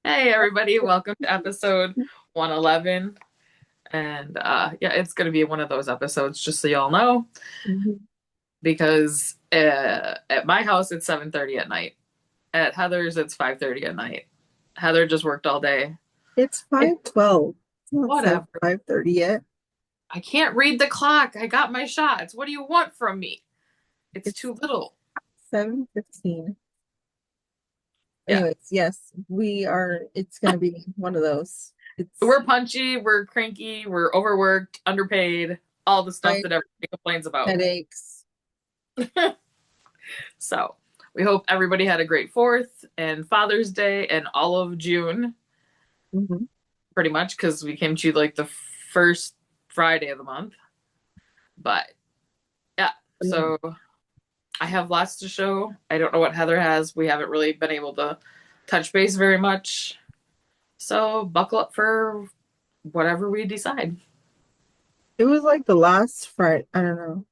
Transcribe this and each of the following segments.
Hey everybody, welcome to episode 111. And yeah, it's gonna be one of those episodes, just so y'all know, Mhm. because at my house it's 7:30 at night. At Heather's it's 5:30 at night. Heather just worked all day. It's It's 5:12. It's not whatever. 5:30 yet. I can't read the clock. I got my shots. What do you want from me? It's It's too little. 7:15. Yeah. Anyways, yes, we are. It's gonna be one of those. It's We're punchy, we're cranky, we're overworked, underpaid, all the stuff my that everybody complains about. headaches. So we hope everybody had a great 4th and Father's Day and all of June, Mhm. pretty much, because we came to like the first Friday of the month. But yeah, Yeah. so I have lots to show. I don't know what Heather has. We haven't really been able to touch base very much. So buckle up for whatever we decide. It was like the last Friday. I don't know.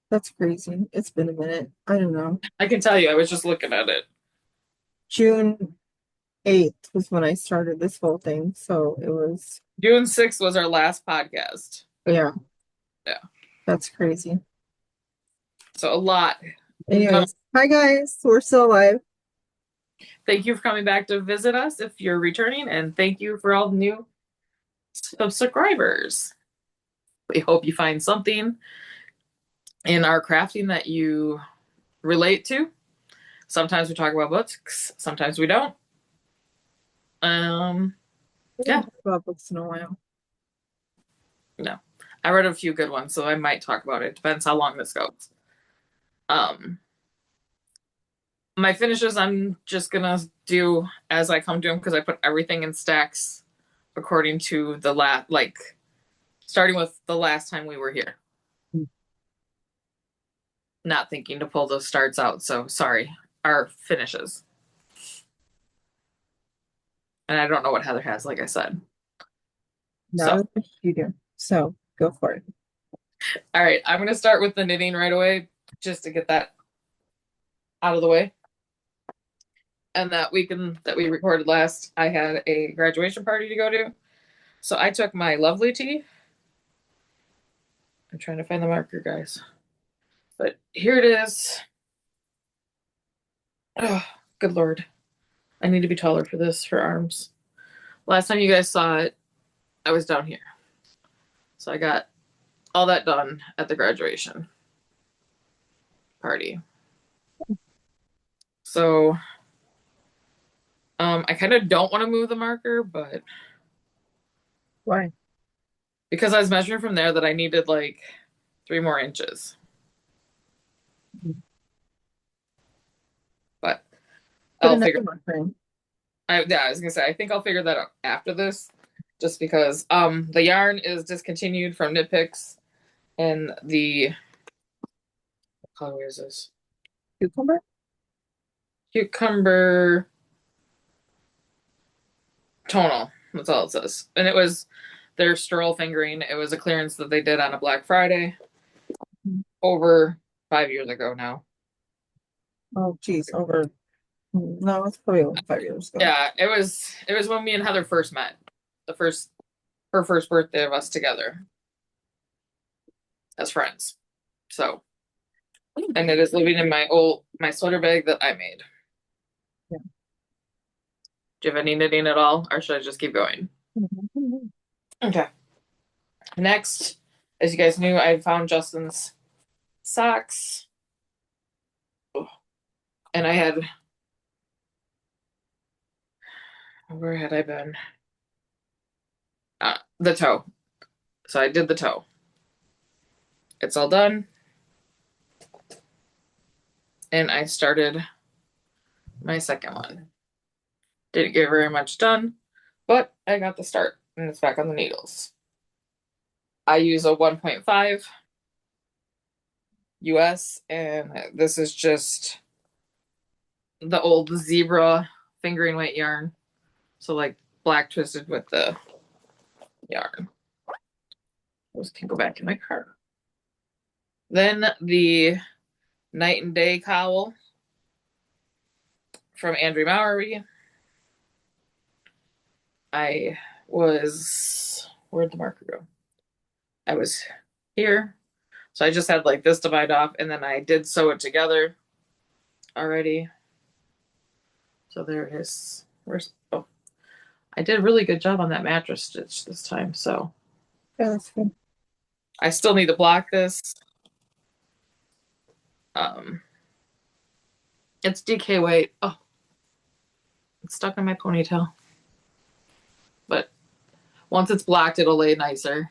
That's crazy. It's been a minute. I don't know. I can tell you, I was just looking at it. June 8th was when I started this whole thing. So it was, June 6th was our last podcast. yeah, Yeah. that's crazy. So a lot has gone. Anyways, hi guys. We're still alive. Thank you for coming back to visit us if you're returning, and thank you for all the new subscribers. We hope you find something in our crafting that you relate to. Sometimes we talk about books, sometimes we don't. Um, We haven't yeah, talked about books in a while. no. I read a few good ones, so I might talk about it. Depends how long this goes. Um, my finishes, I'm just gonna do as I come to them because I put everything in stacks according to the like starting with the last time we were here. Not thinking to pull those starts out, so sorry. Our finishes. And I don't know what Heather has, like I said. So, No, you do. So go for it. all right, I'm going to start with the knitting right away just to get that out of the way. And that weekend that we recorded last, I had a graduation party to go to. So I took my lovely tea. I'm trying to find the marker, guys. But here it is. Oh, good Lord. I need to be taller for this, for arms. Last time you guys saw it, I was down here. So I got all that done at the graduation party. So I kind of don't want to move the marker, but Why? because I was measuring from there that I needed like 3 more inches. But Put I'll figure. another marker in. Yeah, I was gonna say I think I'll figure that out after this, just because the yarn is discontinued from Knit Picks and the what color is this? Cucumber? Cucumber tonal. That's all it says. And it was their stroll fingering. It was a clearance that they did on a Black Friday over 5 years ago now. Oh, geez, over. No, it's probably over 5 years ago. Yeah, it was when me and Heather first met. The first her first birthday of us together as friends. So, and it is living in my sweater bag that I made. Yeah. Do you have any knitting at all, or should I just keep going? Mhm. Okay. Next, as you guys knew, I found Justin's socks, and I had where had I been? The toe. So I did the toe. It's all done, and I started my second one. Didn't get very much done, but I got the start, and it's back on the needles. I use a 1.5 US, and this is just the old zebra fingering weight yarn. So like black twisted with the yarn. Those can go back in my car. Then the night and day cowl from Andrew Mowery. I was, where'd the marker go? I was here. So I just had like this divide off and then I did sew it together already. So there it is. Where's, oh, I did a really good job on that mattress stitch this time. So Yeah, that's good. I still need to block this. Um, it's DK weight. Oh, it's stuck in my ponytail. But once it's blocked, it'll lay nicer.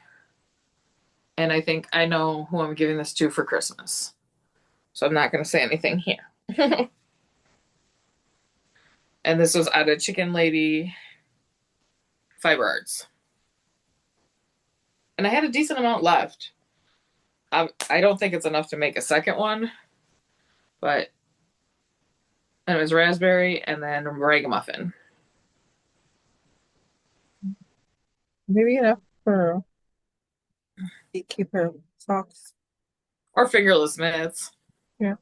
And I think I know who I'm giving this to for Christmas. So I'm not going to say anything here. And this was out of Chicken Lady Fiber Arts. And I had a decent amount left. I don't think it's enough to make a second one, but it was raspberry and then ragamuffin Maybe enough for keep her socks. or fingerless mitts. Yeah.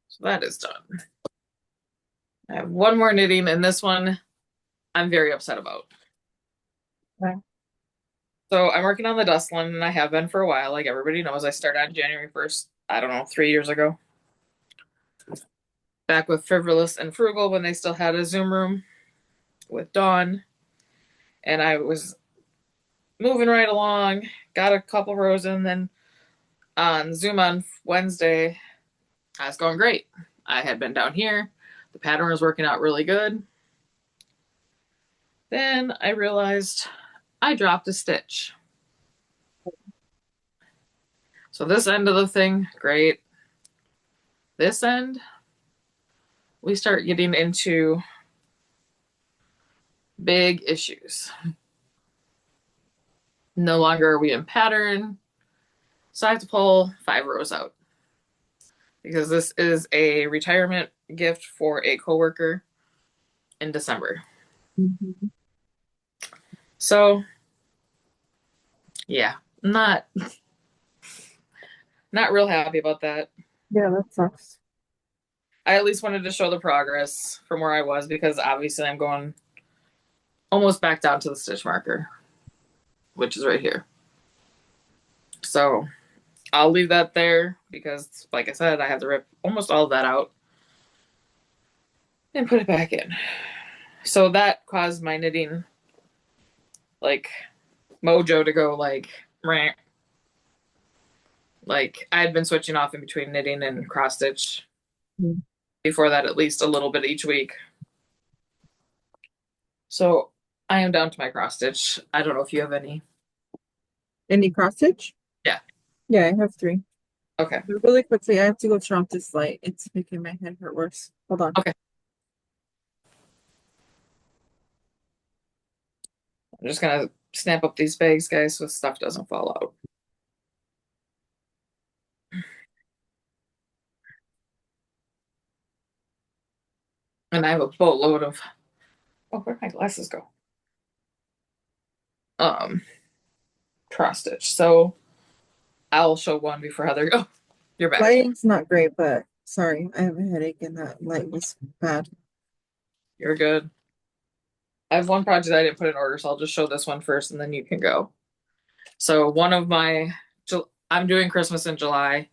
So that is done. I have one more knitting, and this one I'm very upset about. Okay. So I'm working on the dust one, and I have been for a while. Like everybody knows, I started on January 1st, I don't know, 3 years ago. Back with Frivolous and Frugal when they still had a Zoom room with Dawn. And I was moving right along, got a couple rows in, then on Zoom on Wednesday, I was going great. I had been down here. The pattern was working out really good. Then I realized I dropped a stitch. So this end of the thing, great. This end, we start getting into big issues. No longer are we in pattern. So I have to pull 5 rows out because this is a retirement gift for a coworker in December. Mhm. So yeah, not not real happy about that. Yeah, that sucks. I at least wanted to show the progress from where I was because obviously I'm going almost back down to the stitch marker, which is right here. So I'll leave that there because, like I said, I have to rip almost all of that out and put it back in. So that caused my knitting, like, mojo to go like, rant. Like, I had been switching off in between knitting and cross stitch Mm. before that, at least a little bit each week. So I am down to my cross stitch. I don't know if you have any. Any cross stitch? Yeah. Yeah, I have 3. Okay. But really quickly, I have to go turn off this light. It's making my head hurt worse. Hold on. Okay. I'm just gonna snap up these bags, guys, so stuff doesn't fall out. And I have a boatload of, oh, where'd my glasses go? Um, Cross stitch. So I'll show one before Heather go. You're back. Lighting's not great, but sorry, I have a headache and that light was bad. You're good. I have one project I didn't put in order, so I'll just show this one first and then you can go. So one of my, I'm doing Christmas in July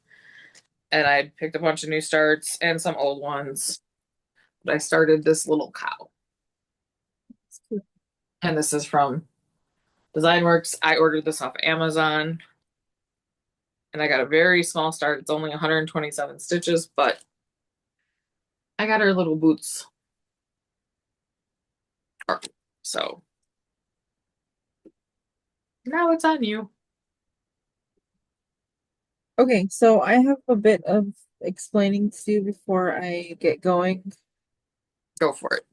and I picked a bunch of new starts and some old ones. But I started this little cow. And this is from Designworks. I ordered this off Amazon and I got a very small start. It's only 127 stitches, but I got her little boots. So now it's on you. Okay, so I have a bit of explaining to do before I get going. Go for it.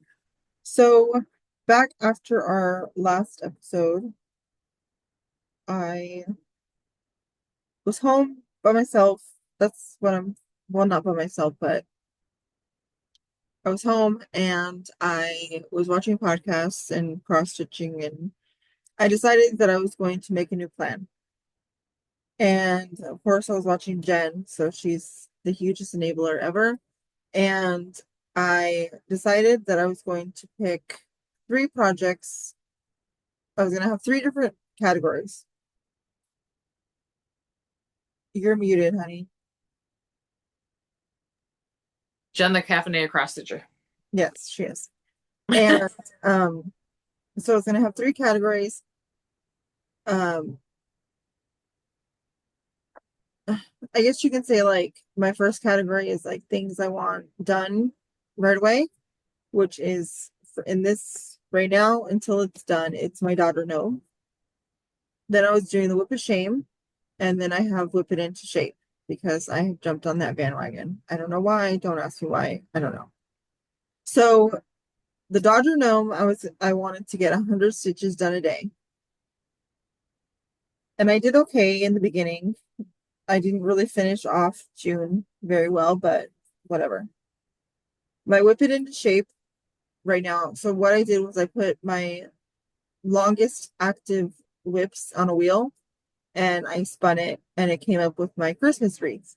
So, back after our last episode, I was home by myself. That's what I'm, well, not by myself, but I was home and I was watching podcasts and cross-stitching, and I decided that I was going to make a new plan. And of course, I was watching Jen, so she's the hugest enabler ever. And I decided that I was going to pick three projects. I was going to have three different categories. You're muted, honey. Jen the caffeinated cross stitcher. Yes, she is. And um, so I was going to have three categories. Um, I guess you can say like my first category is like things I want done right away, which is in this right now until it's done. It's my daughter no. Then I was doing the whip of shame, and then I have whip it into shape because I have jumped on that bandwagon. I don't know why. Don't ask me why. I don't know. So the Dodger gnome, I wanted to get 100 stitches done a day, and I did okay in the beginning. I didn't really finish off June very well, but whatever. My whip it into shape right now. So what I did was I put my longest active whips on a wheel and I spun it and it came up with my Christmas wreath.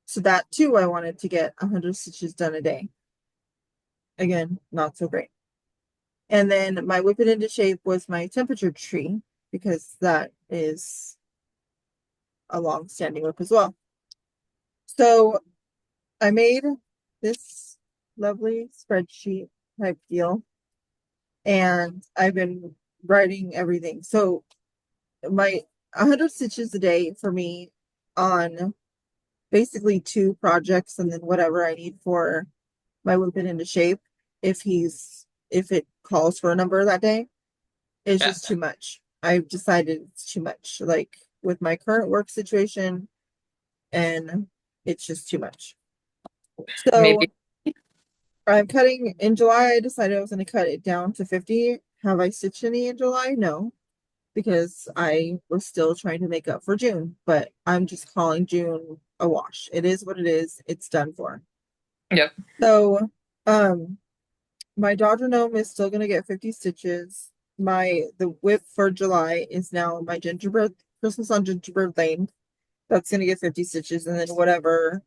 So that too, I wanted to get 100 stitches done a day. Again, not so great. And then my whip it into shape was my temperature tree because that is a long standing whip as well. So I made this lovely spreadsheet type deal and I've been writing everything. So my 100 stitches a day for me on basically two projects and then whatever I need for my whip it into shape if it calls for a number that day is Yeah. just too much. I've decided it's too much. Like with my current work situation and it's just too much. Maybe. So I'm cutting in July. I decided I was going to cut it down to 50. Have I stitched any in July? No, because I was still trying to make up for June, but I'm just calling June a wash. It is what it is. It's done for. Yep. So, um, my Dodger gnome is still gonna get 50 stitches. The whip for July is now my gingerbread Christmas on gingerbread lane. That's gonna get 50 stitches, and then whatever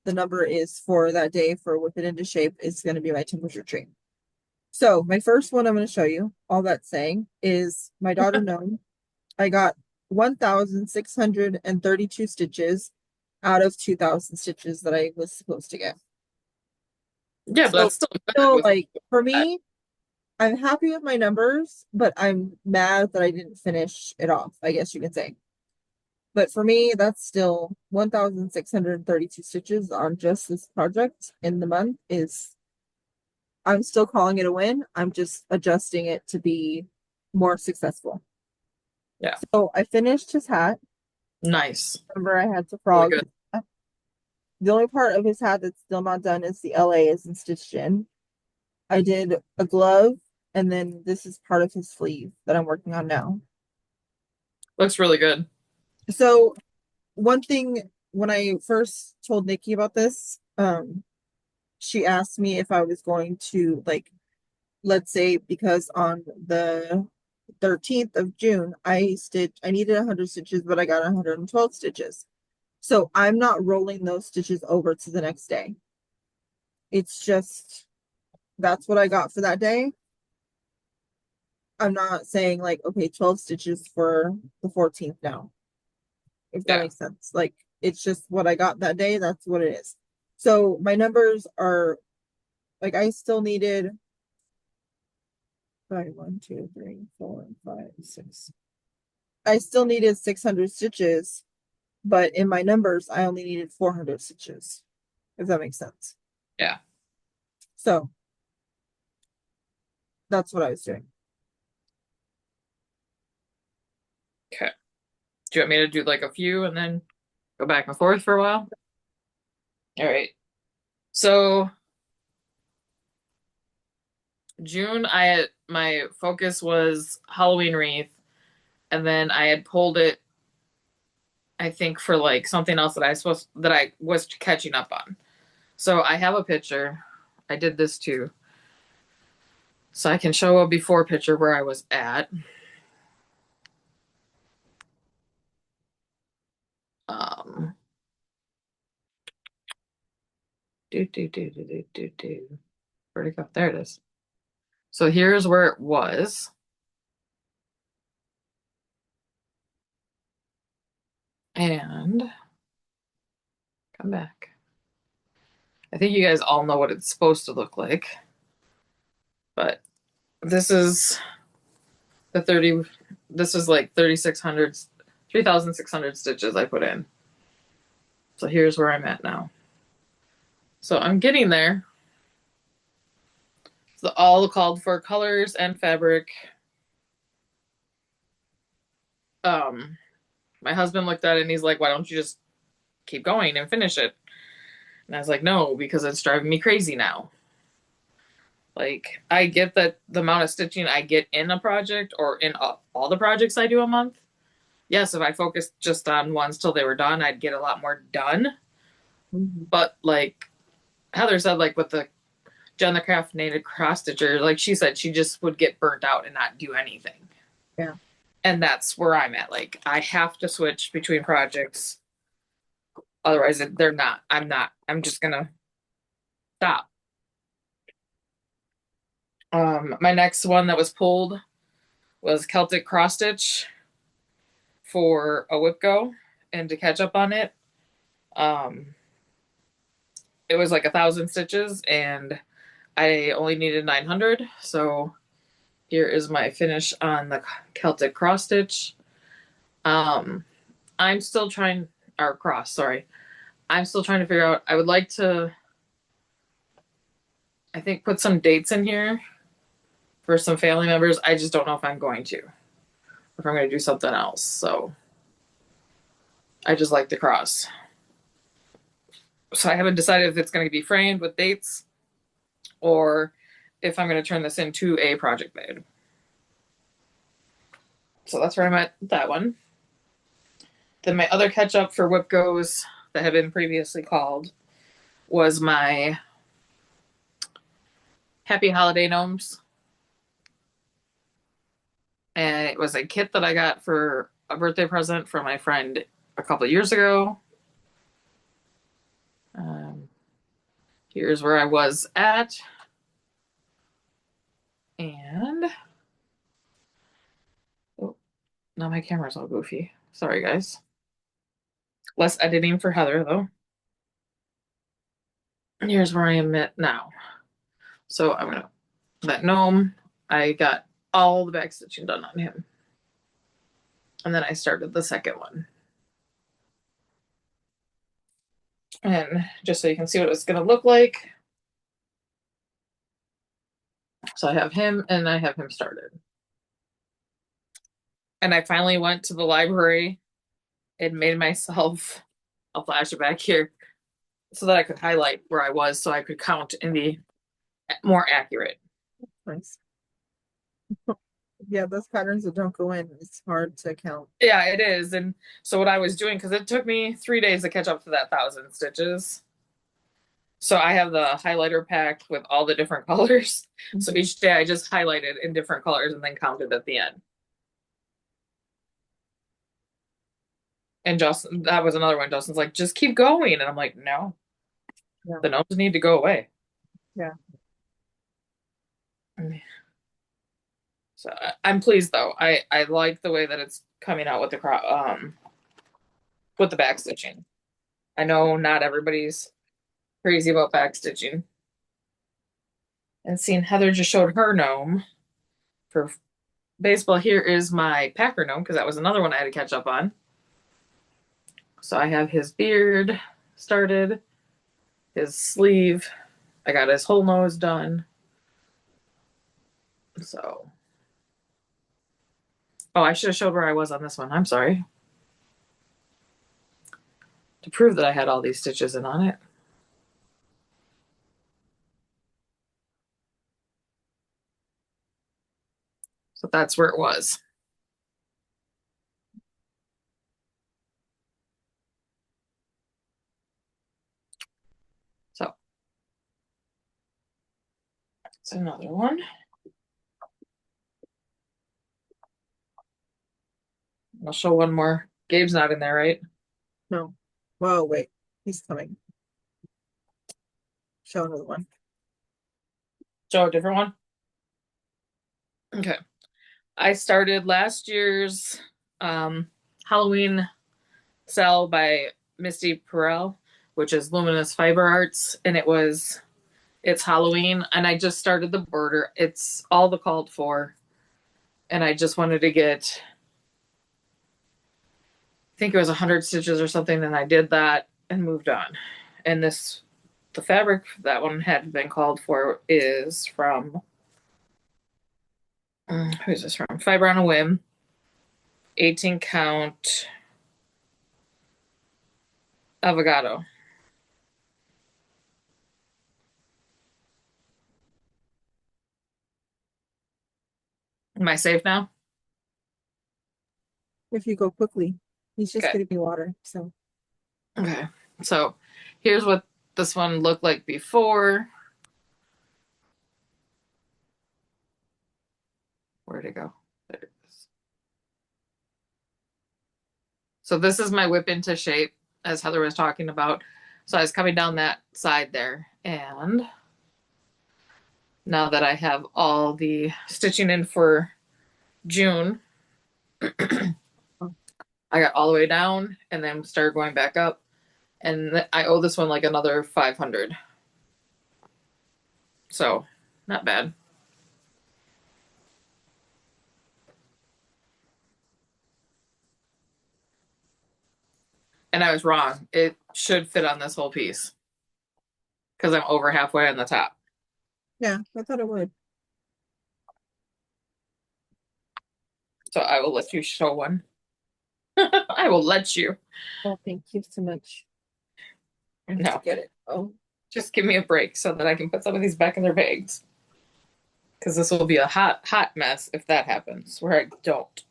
the number is for that day for whip it into shape is gonna be my temperature tree. So my first one I'm gonna show you, all that's saying, is my Dodger gnome. I got 1,632 stitches out of 2,000 stitches that I was supposed to get. Yeah, but So that's still good still with like for that. me, I'm happy with my numbers, but I'm mad that I didn't finish it off, I guess you could say. But for me, that's still 1,632 stitches on just this project in the month is I'm still calling it a win. I'm just adjusting it to be more successful. Yeah. So I finished his hat. Nice. Remember, I had to Really frog. good. The only part of his hat that's still not done is the LA isn't stitched in. I did a glove, and then this is part of his sleeve that I'm working on now. Looks really good. So one thing when I first told Nicci about this, she asked me if I was going to like, let's say because on the 13th of June, I needed 100 stitches, but I got 112 stitches. So I'm not rolling those stitches over to the next day. It's just that's what I got for that day. I'm not saying like, okay, 12 stitches for the 14th now, if that Yeah. makes sense. Like, it's just what I got that day. That's what it is. So my numbers are like, I still needed five, 1, 2, 3, 4, 5, 6. I still needed 600 stitches, but in my numbers, I only needed 400 stitches, if that makes sense. Yeah. So that's what I was doing. Okay. Do you want me to do like a few and then go back and forth for a while? All right. So June, my focus was Halloween wreath, and then I had pulled it, I think, for like something else that I was catching up on. So I have a picture. I did this too. So I can show a before picture where I was at. Um, Do. Where'd it go? There it is. So here's where it was. And come back. I think you guys all know what it's supposed to look like, but this is the 30, this is like 3,600, 3,600 stitches I put in. So here's where I'm at now. So I'm getting there. So all called for colors and fabric. Um, my husband looked at it and he's like, why don't you just keep going and finish it? And I was like, no, because it's driving me crazy now. Like, I get that the amount of stitching I get in a project or in all the projects I do a month. Yes, if I focused just on ones till they were done, I'd get a lot more done. Mhm. But like Heather said, like with the Jen the Craft Native Cross Stitcher, like she said, she just would get burnt out and not do anything. Yeah. And that's where I'm at. Like, I have to switch between projects. Otherwise, they're not. I'm not. I'm just gonna stop. My next one that was pulled was Celtic Cross Stitch for a whip go and to catch up on it. Um, it was like 1,000 stitches and I only needed 900. So here is my finish on the Celtic cross stitch. Um, I'm still trying, or cross, sorry. I'm still trying to figure out, I would like to, I think, put some dates in here for some family members. I just don't know if I'm going to, if I'm going to do something else. So I just like the cross. So I haven't decided if it's going to be framed with dates or if I'm going to turn this into a project bed. So that's where I'm at with that one. Then my other catch up for whip goes that had been previously called was my Happy Holiday Gnomes. And it was a kit that I got for a birthday present from my friend a couple of years ago. Um, here's where I was at. And oh, now my camera's all goofy. Sorry, guys. Less editing for Heather, though. And here's where I am at now. So I'm going to, that gnome, I got all the back stitching done on him. And then I started the second one. And just so you can see what it's going to look like. So I have him and I have him started. And I finally went to the library and made myself a flashback here so that I could highlight where I was so I could count and be more accurate. Nice. Yeah, those patterns that don't go in, it's hard to count. Yeah, it is. And so what I was doing, because it took me 3 days to catch up to that 1,000 stitches. So I have the highlighter pack with all the different colors. So each day I just highlighted in different colors and then counted at the end. And Justin, that was another one. Justin's like, just keep going. And I'm like, no, Yeah. the notes need to go away. Yeah. So I'm pleased though. I like the way that it's coming out with the back stitching. I know not everybody's crazy about back stitching. And seeing Heather just showed her gnome for baseball. Here is my Packer gnome because that was another one I had to catch up on. So I have his beard started, his sleeve. I got his whole nose done. So, oh, I should have showed where I was on this one. I'm sorry. To prove that I had all these stitches in on it. So that's where it was. So that's another one. I'll show one more. Gabe's not in there, right? No. Whoa, wait. He's coming. show another one. Show a different one. Okay. I started last year's um, Halloween sale by Misty Perel, which is Luminous Fiber Arts, and it's Halloween, and I just started the border. It's all the called for, and I just wanted to get, I think it was 100 stitches or something, and I did that and moved on. And the fabric that one had been called for is from, who's this from? Fiber on a Whim, 18 count avocado. Am I safe now? If you go quickly, he's just Okay. getting me water. So Okay. So here's what this one looked like before. Where'd it go? There it is. So this is my whip into shape, as Heather was talking about. So I was coming down that side there. And now that I have all the stitching in for June, I got all the way down and then started going back up. And I owe this one like another 500. So not bad. And I was wrong. It should fit on this whole piece because I'm over halfway on the top. yeah, I thought it would. So I will let you show one. I will let you. Oh, thank you so much. I have to No, get it. Oh, just give me a break so that I can put some of these back in their bags. Because this will be a hot, hot mess if that happens, where I don't.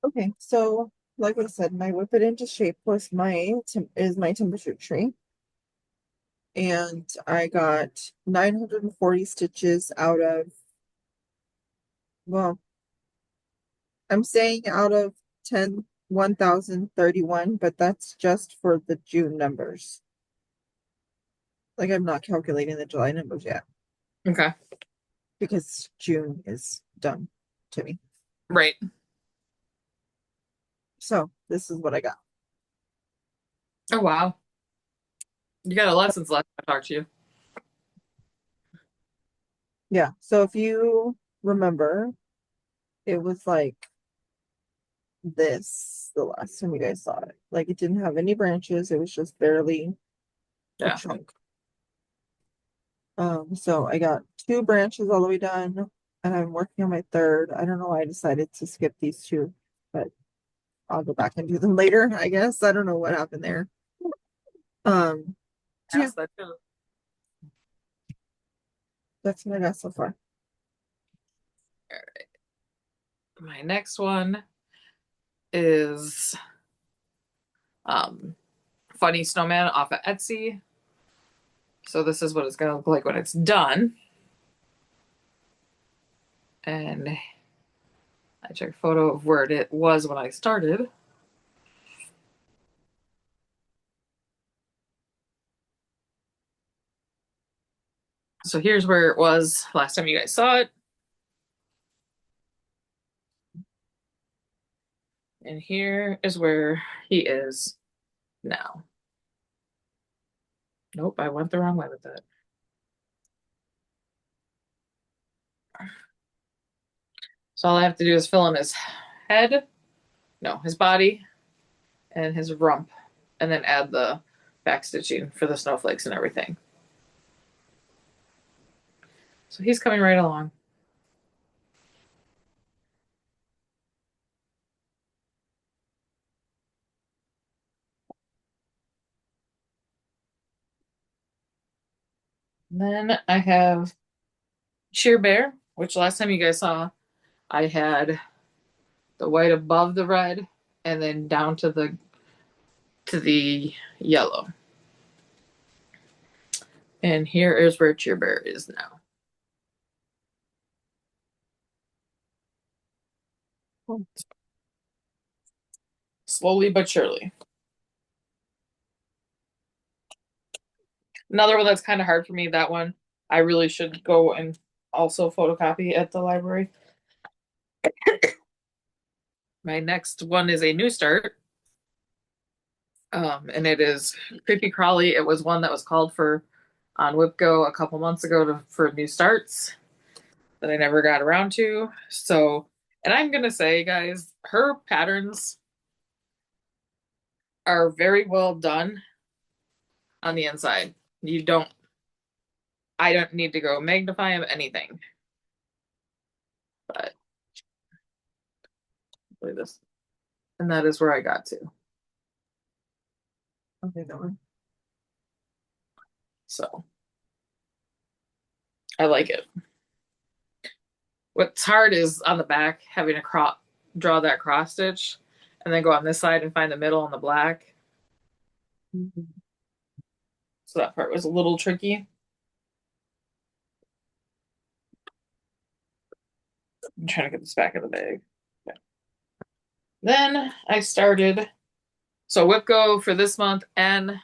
okay. So, like I said, my whip it into shape was my temperature tree, and I got 940 stitches out of, well, I'm saying out of 10,031, but that's just for the June numbers. Like I'm not calculating the July numbers yet Okay. because June is done to me. Right. So this is what I got. Oh, wow. You got a lot since last time I talked to you. Yeah. So if you remember, it was like this the last time you guys saw it. Like it didn't have any branches. It was just barely a Yeah. chunk. So I got two branches all the way done, and I'm working on my third. I don't know why I decided to skip these two, but I'll go back and do them later, I guess. I don't know what happened there. So yeah, Ask that too. that's what I got so far. My next one is um, Funny Snowman off of Etsy. So this is what it's going to look like when it's done. And I took a photo of where it was when I started. So here's where it was last time you guys saw it. And here is where he is now. Nope, I went the wrong way with that. So all I have to do is fill in his head, no, his body and his rump, and then add the back stitching for the snowflakes and everything. So he's coming right along. And then I have Cheer Bear, which last time you guys saw, I had the white above the red and then down to the yellow. And here is where Cheer Bear is now. Cool. Slowly but surely. Another one that's kind of hard for me, that one I really should go and also photocopy at the library. My next one is a new start. And it is Creepy Crawly. It was one that was called for on WhipGo a couple months ago for new starts that I never got around to. So, and I'm gonna say, guys, her patterns are very well done on the inside. You don't, I don't need to go magnify them, anything. But look at this. And that is where I got to. Okay, that one. So I like it. What's hard is on the back having to draw that cross stitch and then go on this side and find the middle on the black. Mhm. So that part was a little tricky. I'm trying to get this back in the bag. Okay. Then I started, so WhipGo for this month and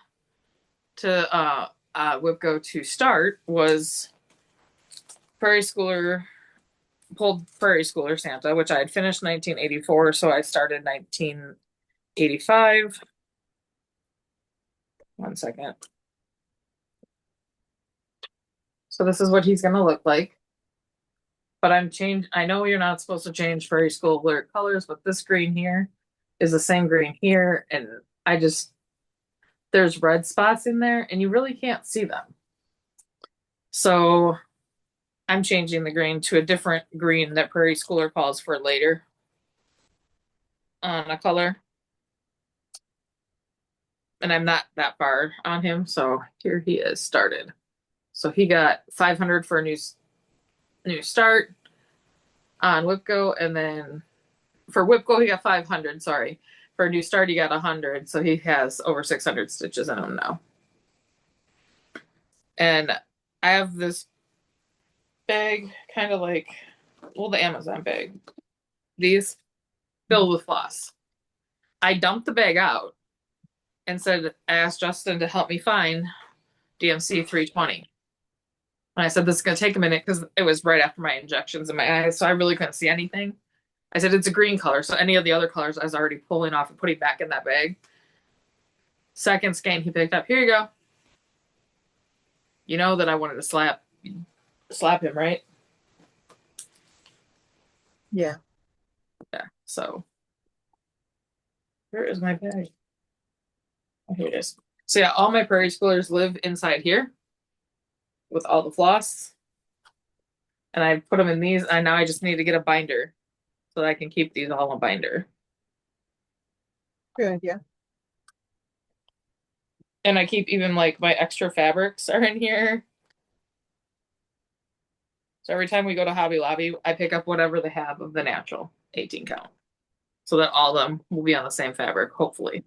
to WhipGo to start was Prairie Schooler, pulled Prairie Schooler Santa, which I had finished 1984, so I started 1985. One second. So this is what he's gonna look like. But I know you're not supposed to change Prairie Schooler colors, but this green here is the same green here, and I just there's red spots in there and you really can't see them. So I'm changing the green to a different green that Prairie Schooler calls for later on a color. And I'm not that far on him, so here he is started. So he got 500 for a new start on WhipGo, and then for WhipGo he got 500. Sorry, for a new start he got 100, so he has over 600 stitches in him now. And I have this bag, kind of like, well, the Amazon bag. These filled with floss. I dumped the bag out and I asked Justin to help me find DMC 320. And I said, this is going to take a minute because it was right after my injections in my eyes, so I really couldn't see anything. I said, it's a green color, so any of the other colors I was already pulling off and putting back in that bag. Second skein he picked up, here you go. You know that I wanted to slap him, right? Yeah. Yeah, so where is my bag? Oh, here it is. So yeah, all my Prairie Schoolers live inside here with all the floss. And I put them in these, and now I just need to get a binder so that I can keep these all in a binder. Good idea. And I keep even like my extra fabrics are in here. So every time we go to Hobby Lobby, I pick up whatever they have of the natural 18 count. So that all of them will be on the same fabric, hopefully.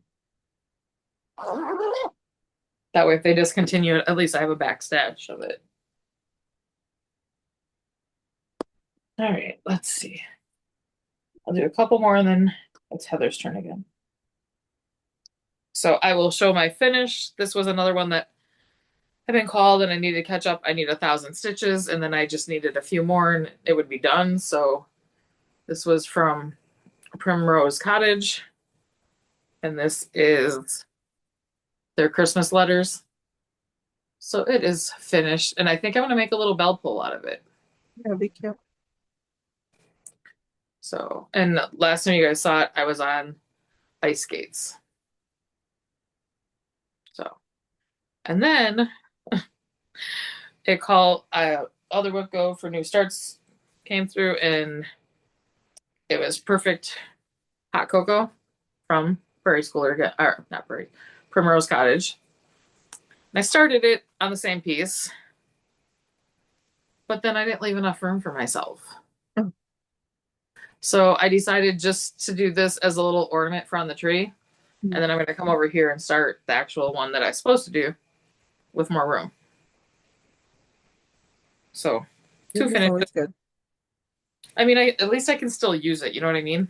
That way, if they discontinue it, at least I have a backstash of it. All right, let's see. I'll do a couple more and then it's Heather's turn again. So I will show my finish. This was another one that had been called and I needed to catch up. I need 1,000 stitches and then I just needed a few more and it would be done. So this was from Primrose Cottage. And this is their Christmas letters. So it is finished. And I think I'm going to make a little bell pull out of it. That'll be cute. So, and last time you guys saw it, I was on ice skates. So, and then it called other WhipGo for new starts came through and it was perfect hot cocoa from Prairie Schooler, or not Prairie, Primrose Cottage. And I started it on the same piece, but then I didn't leave enough room for myself. Oh. So I decided just to do this as a little ornament for on the tree. And then I'm going to come over here and start the actual one that I'm supposed to do with more room. So two It's always finishes. good. I mean, at least I can still use it. You know what I mean?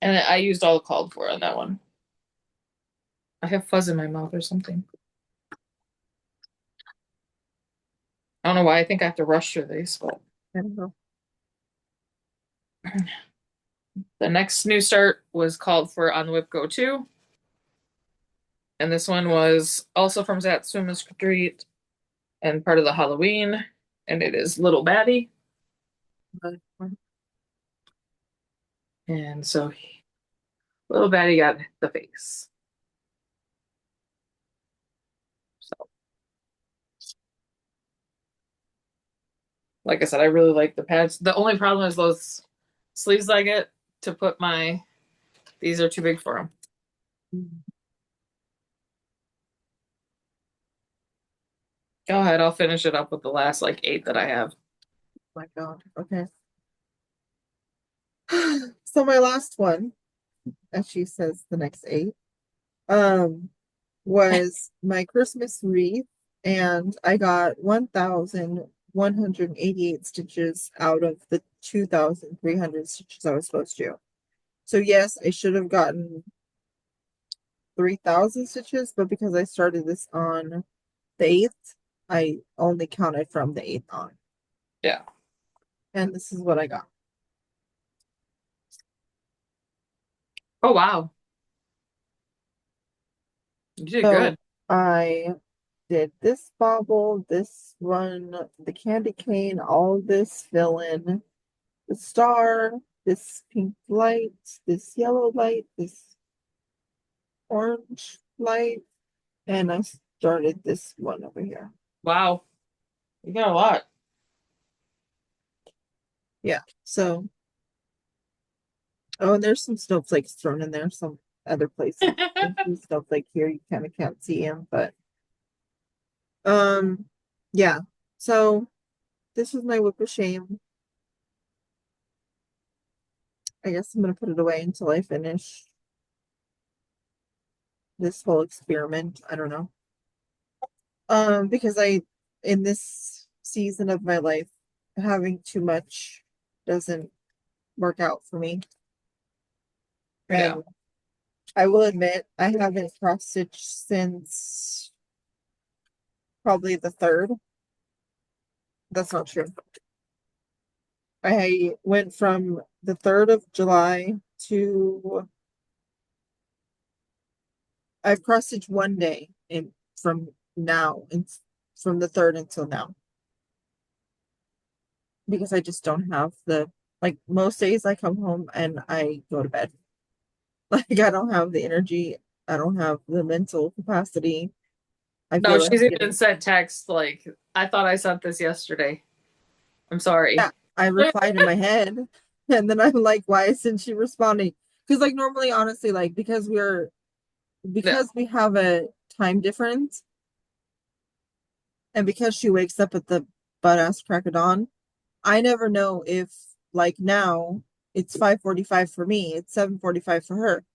And I used all the called for on that one. I have fuzz in my mouth or something. I don't know why I think I have to rush through these, but I don't know. the next new start was called for on Whip Go 2. And this one was also from Zatsuma Street and part of the Halloween. And it is Little Baddie. But, And so Little Baddie got the face. So, like I said, I really like the pads. The only problem is those sleeves I get to put my, these are too big for them. Go ahead, I'll finish it up with the last like 8 that I have. my God. Okay. So my last one, as she says, the next eight, um, was my Christmas wreath, and I got 1,188 stitches out of the 2,300 stitches I was supposed to. So yes, I should have gotten 3,000 stitches, but because I started this on the 8th, I only counted from the 8th on. Yeah. And this is what I got. Oh wow. You did So good. I did this bobble, this one, the candy cane, all this fill in, the star, this pink light, this yellow light, this orange light, and I started this one over here. Wow. You got a lot. Yeah. So, oh, and there's some snowflakes thrown in there, some other places. There's some snowflake here, you kind of can't see them, but um, yeah. So this is my whip of shame. I guess I'm gonna put it away until I finish this whole experiment. I don't know. Because in this season of my life, having too much doesn't work out for me. Yeah. And I will admit, I haven't cross stitched since probably the third. That's not true. I went from the 3rd of July to I've cross stitched one day in from now and from the 3rd until now because I just don't have the like most days I come home and I go to bed. Like I don't have the energy, I don't have the mental capacity. I No, feel like she's I'm even getting sent text like, I thought I sent this yesterday. I'm yeah, sorry. I replied in my head and then I'm like, why isn't she responding? Because like normally honestly, like Yeah. because we have a time difference and because she wakes up at the butt ass crack of dawn, I never know if like now it's 5:45 for me, it's 7:45 for her.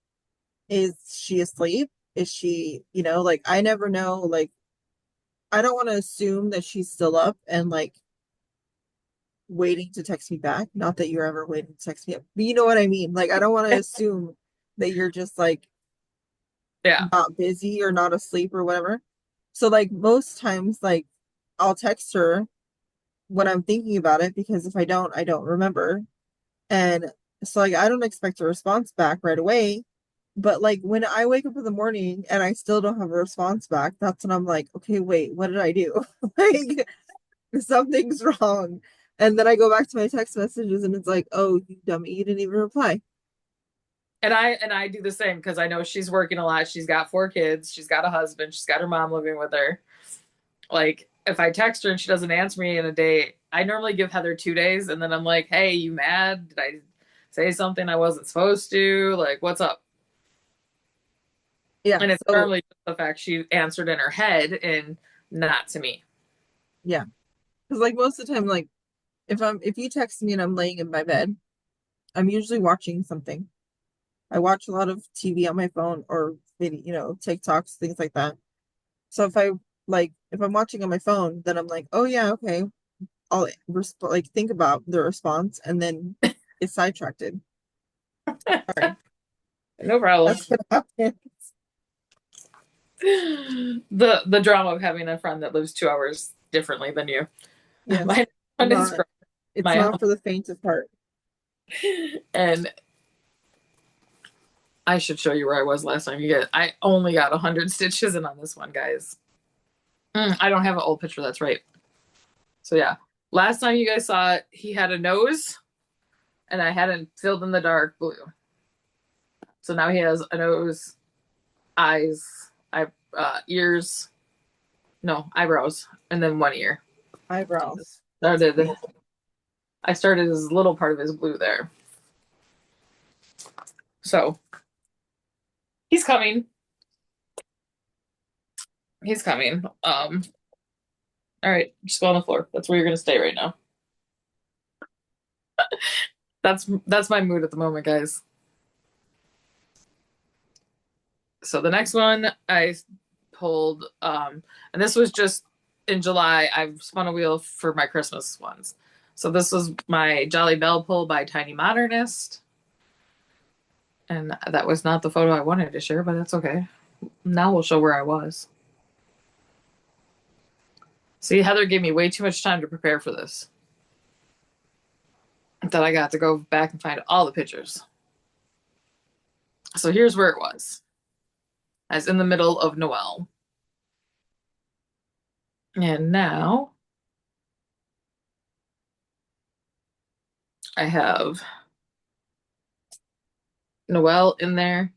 Is she asleep? Is she, like I never know, like I don't want to assume that she's still up and like waiting to text me back. Not that you're ever waiting to text me up, but you know what I mean. Like I don't want to assume that you're just like Yeah. not busy or not asleep or whatever. So like most times like I'll text her when I'm thinking about it because if I don't remember. And so like I don't expect a response back right away. But like when I wake up in the morning and I still don't have a response back, that's when I'm like, okay, wait, what did I do? Like something's wrong. And then I go back to my text messages and it's like, oh, you dummy, you didn't even reply. And I do the same because I know she's working a lot. She's got 4 kids. She's got a husband. She's got her mom living with her. Like if I text her and she doesn't answer me in a day, I normally give Heather 2 days, and then I'm like, "Hey, you mad? Did I say something I wasn't supposed to? Like, what's up?" Yeah. And it's So normally just the fact she answered in her head and not to me. yeah. Because like most of the time, like if you text me and I'm laying in my bed, I'm usually watching something. I watch a lot of TV on my phone or video, TikToks, things like that. So if I'm watching on my phone, then I'm like, oh yeah, okay. I'll like think about the response and then it's sidetracked. Sorry. No problem. That's what happens. The drama of having a friend that lives 2 hours differently than you. Yes, My one is not from it's my not home, for the faint of heart. and I should show you where I was last time. I only got 100 stitches in on this one, guys. I don't have an old picture. That's right. So yeah, last time you guys saw it, he had a nose, and I hadn't filled in the dark blue. So now he has a nose, eyes, ears, no eyebrows, and then one ear. Eyebrows. That's Started. cute. I started his little part of his blue there. So he's coming. He's coming. All right, just go on the floor. That's where you're gonna stay right now. That's my mood at the moment, guys. So the next one I pulled, and this was just in July. I've spun a wheel for my Christmas ones. So this was my Jolly Bell pull by Tiny Modernist. And that was not the photo I wanted to share, but that's okay. Now we'll show where I was. See, Heather gave me way too much time to prepare for this. That I got to go back and find all the pictures. So here's where it was. I was in the middle of Noel. And now I have Noel in there.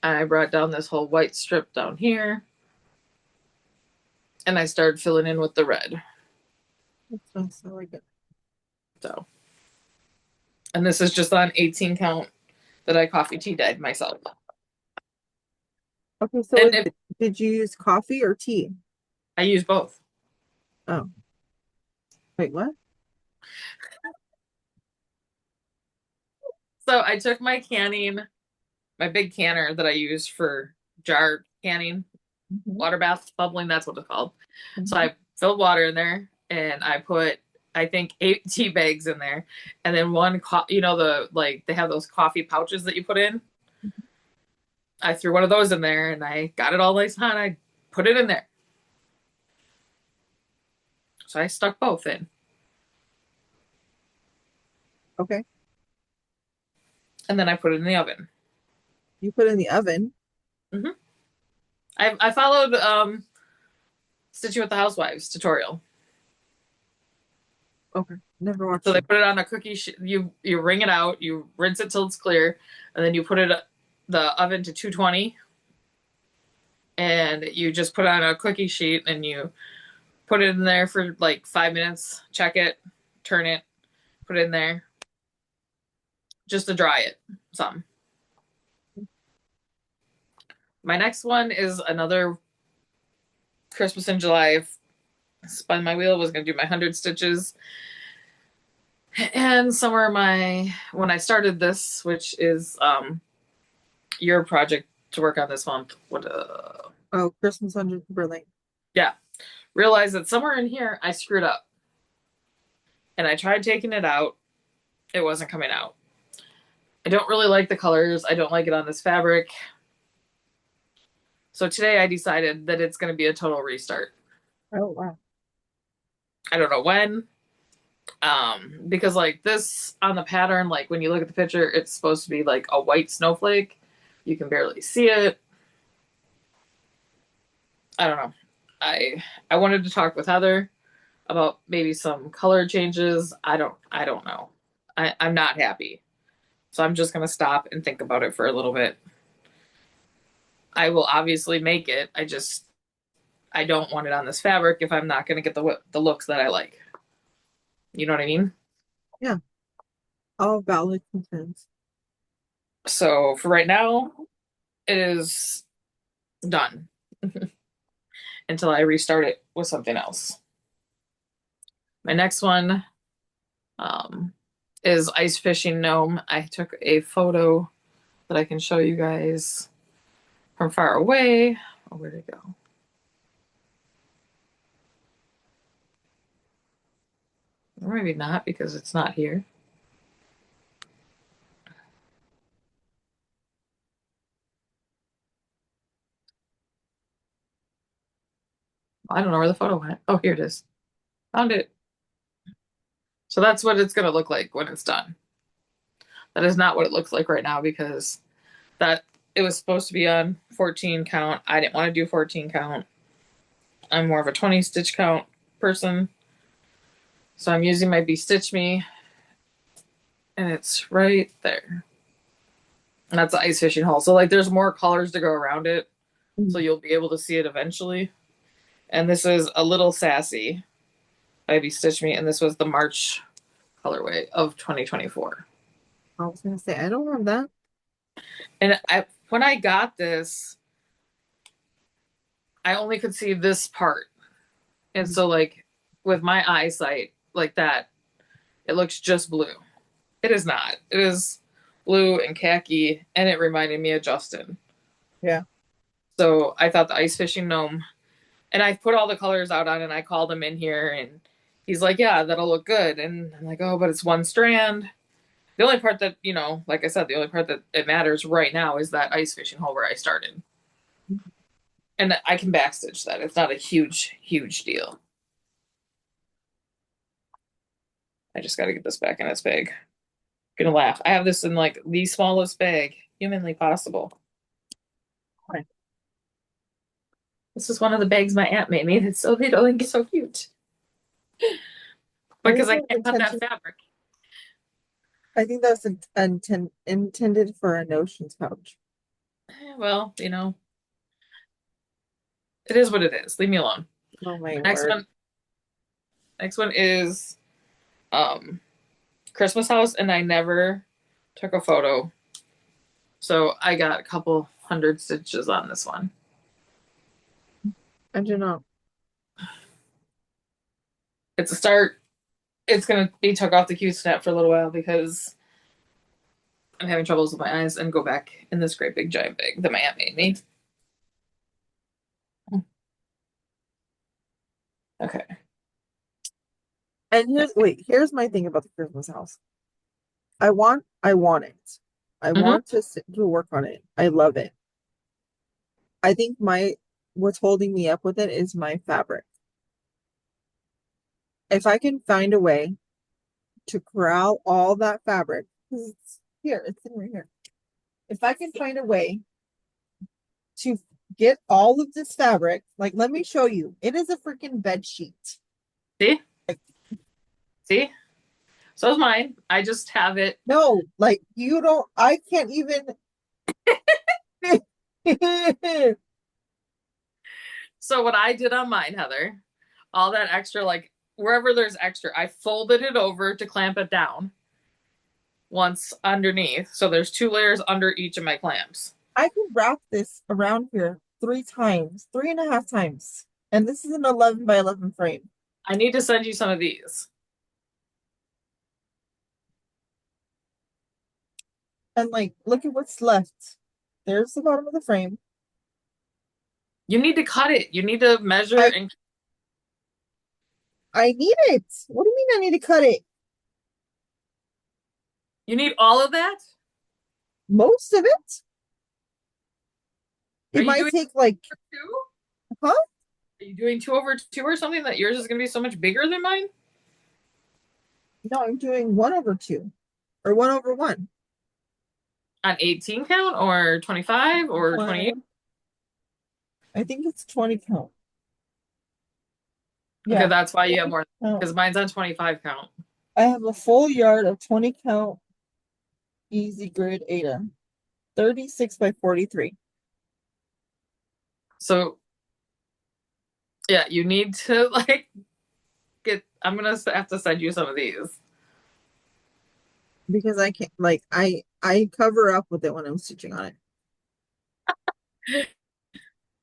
I brought down this whole white strip down here. And I started filling in with the red. That's nice. I like it. So, and this is just on 18 count that I coffee tea dyed myself. Okay, so And if did you use coffee or tea? I use both. Oh, wait, what? So I took my canning, my big canner that I use for jar canning, Hmm. water bath bubbling, that's what it's called. So Hmm. I filled water in there and I put, I think, 8 tea bags in there, and then one the like they have those coffee pouches that you put in. I threw one of those in there and I got it all nice hot. I put it in there. So I stuck both in. Okay, And then I put it in the oven. you put it in the oven. Hmm. I followed Stitching with the Housewives tutorial. Okay, never So watched they it. put it on a cookie. You wring it out. You rinse it till it's clear, and then you put it the oven to 220, and you just put it on a cookie sheet, and you put it in there for like 5 minutes. Check it, turn it, put it in there, just to dry it. Some. My next one is another Christmas in July. Spun my wheel. Was gonna do my 100 stitches, and somewhere when I started this, which is your project to work on this month. Oh, Christmas under Timberlake. Yeah, realized that somewhere in here I screwed up, and I tried taking it out. It wasn't coming out. I don't really like the colors. I don't like it on this fabric. So today I decided that it's going to be a total restart. Oh, wow. I don't know when. Because like this on the pattern, like when you look at the picture, it's supposed to be like a white snowflake. You can barely see it. I don't know. I wanted to talk with Heather about maybe some color changes. I don't know. I'm not happy. So I'm just gonna stop and think about it for a little bit. I will obviously make it. I don't want it on this fabric if I'm not gonna get the looks that I like. You know what I mean? Yeah, all valid concerns. So for right now, it is done until I restart it with something else. My next one um, is ice fishing gnome. I took a photo that I can show you guys from far away. Oh, where'd it go? Or maybe not because it's not here. I don't know where the photo went. Oh, here it is. Found it. So that's what it's going to look like when it's done. That is not what it looks like right now because that it was supposed to be on 14 count. I didn't want to do 14 count. I'm more of a 20 stitch count person. So I'm using my Be Stitch Me, and it's right there. And that's the ice fishing hole. So like there's more colors to go around it. So you'll be able to see it eventually. And this is a little sassy by Be Stitch Me, and this was the March colorway of 2024. I was gonna say I don't have that. And when I got this, I only could see this part. And so like with my eyesight like that, it looks just blue. It is not. It is blue and khaki, and it reminded me of Justin. Yeah. So I thought the ice fishing gnome, and I put all the colors out on it, and I called him in here, and he's like, yeah, that'll look good. And I'm like, oh, but it's one strand. The only part that, like I said, the only part that it matters right now is that ice fishing hole where I started. And I can backstitch that. It's not a huge, huge deal. I just got to get this back in its bag. Gonna laugh. I have this in like the smallest bag humanly possible. Okay. This is one of the bags my aunt made me. It's so little and so cute. I think Because I that was can't cut that intention. fabric. I think that's intended for a notions pouch. Well, it is what it is. Leave me alone. Oh my Next word. one. Next one is Christmas house, and I never took a photo. So I got a couple hundred stitches on this one. I do not. It's a start. It's gonna be took off the Q snap for a little while because I'm having troubles with my eyes and go back in this great big giant bag that my aunt made me. Okay. And here's my thing about the Christmas house. I want it. I Mm-hmm. want to work on it. I love it. I think what's holding me up with it is my fabric. If I can find a way to corral all that fabric, because it's in right here. If I can find a way to get all of this fabric, like let me show you. It is a freaking bed sheet. See? See? So is mine. I just have it. No, like you don't I can't even So what I did on mine, Heather, all that extra, like wherever there's extra, I folded it over to clamp it down once underneath. So there's two layers under each of my clamps. I can wrap this around here 3 times, 3.5 times. And this is an 11 by 11 frame. I need to send you some of these. And like, look at what's left. There's the bottom of the frame. You need to cut it. You need to measure I and I need it. What do you mean I need to cut it? you need all of that. Most of it. Are It you might doing take like, two? huh? Are you doing 2/2 or something that yours is going to be so much bigger than mine? No, I'm doing 1/2 or 1/1. On 18 count or 25 or 28? One, I think it's 20 count. Okay, Yeah, that's why you have 20 more count. because mine's on 25 count. I have a full yard of 20 count easy grid Ada, 36 by 43. So yeah, you need to like I'm gonna have to send you some of these. Because I can't like I cover up with it when I'm stitching on it.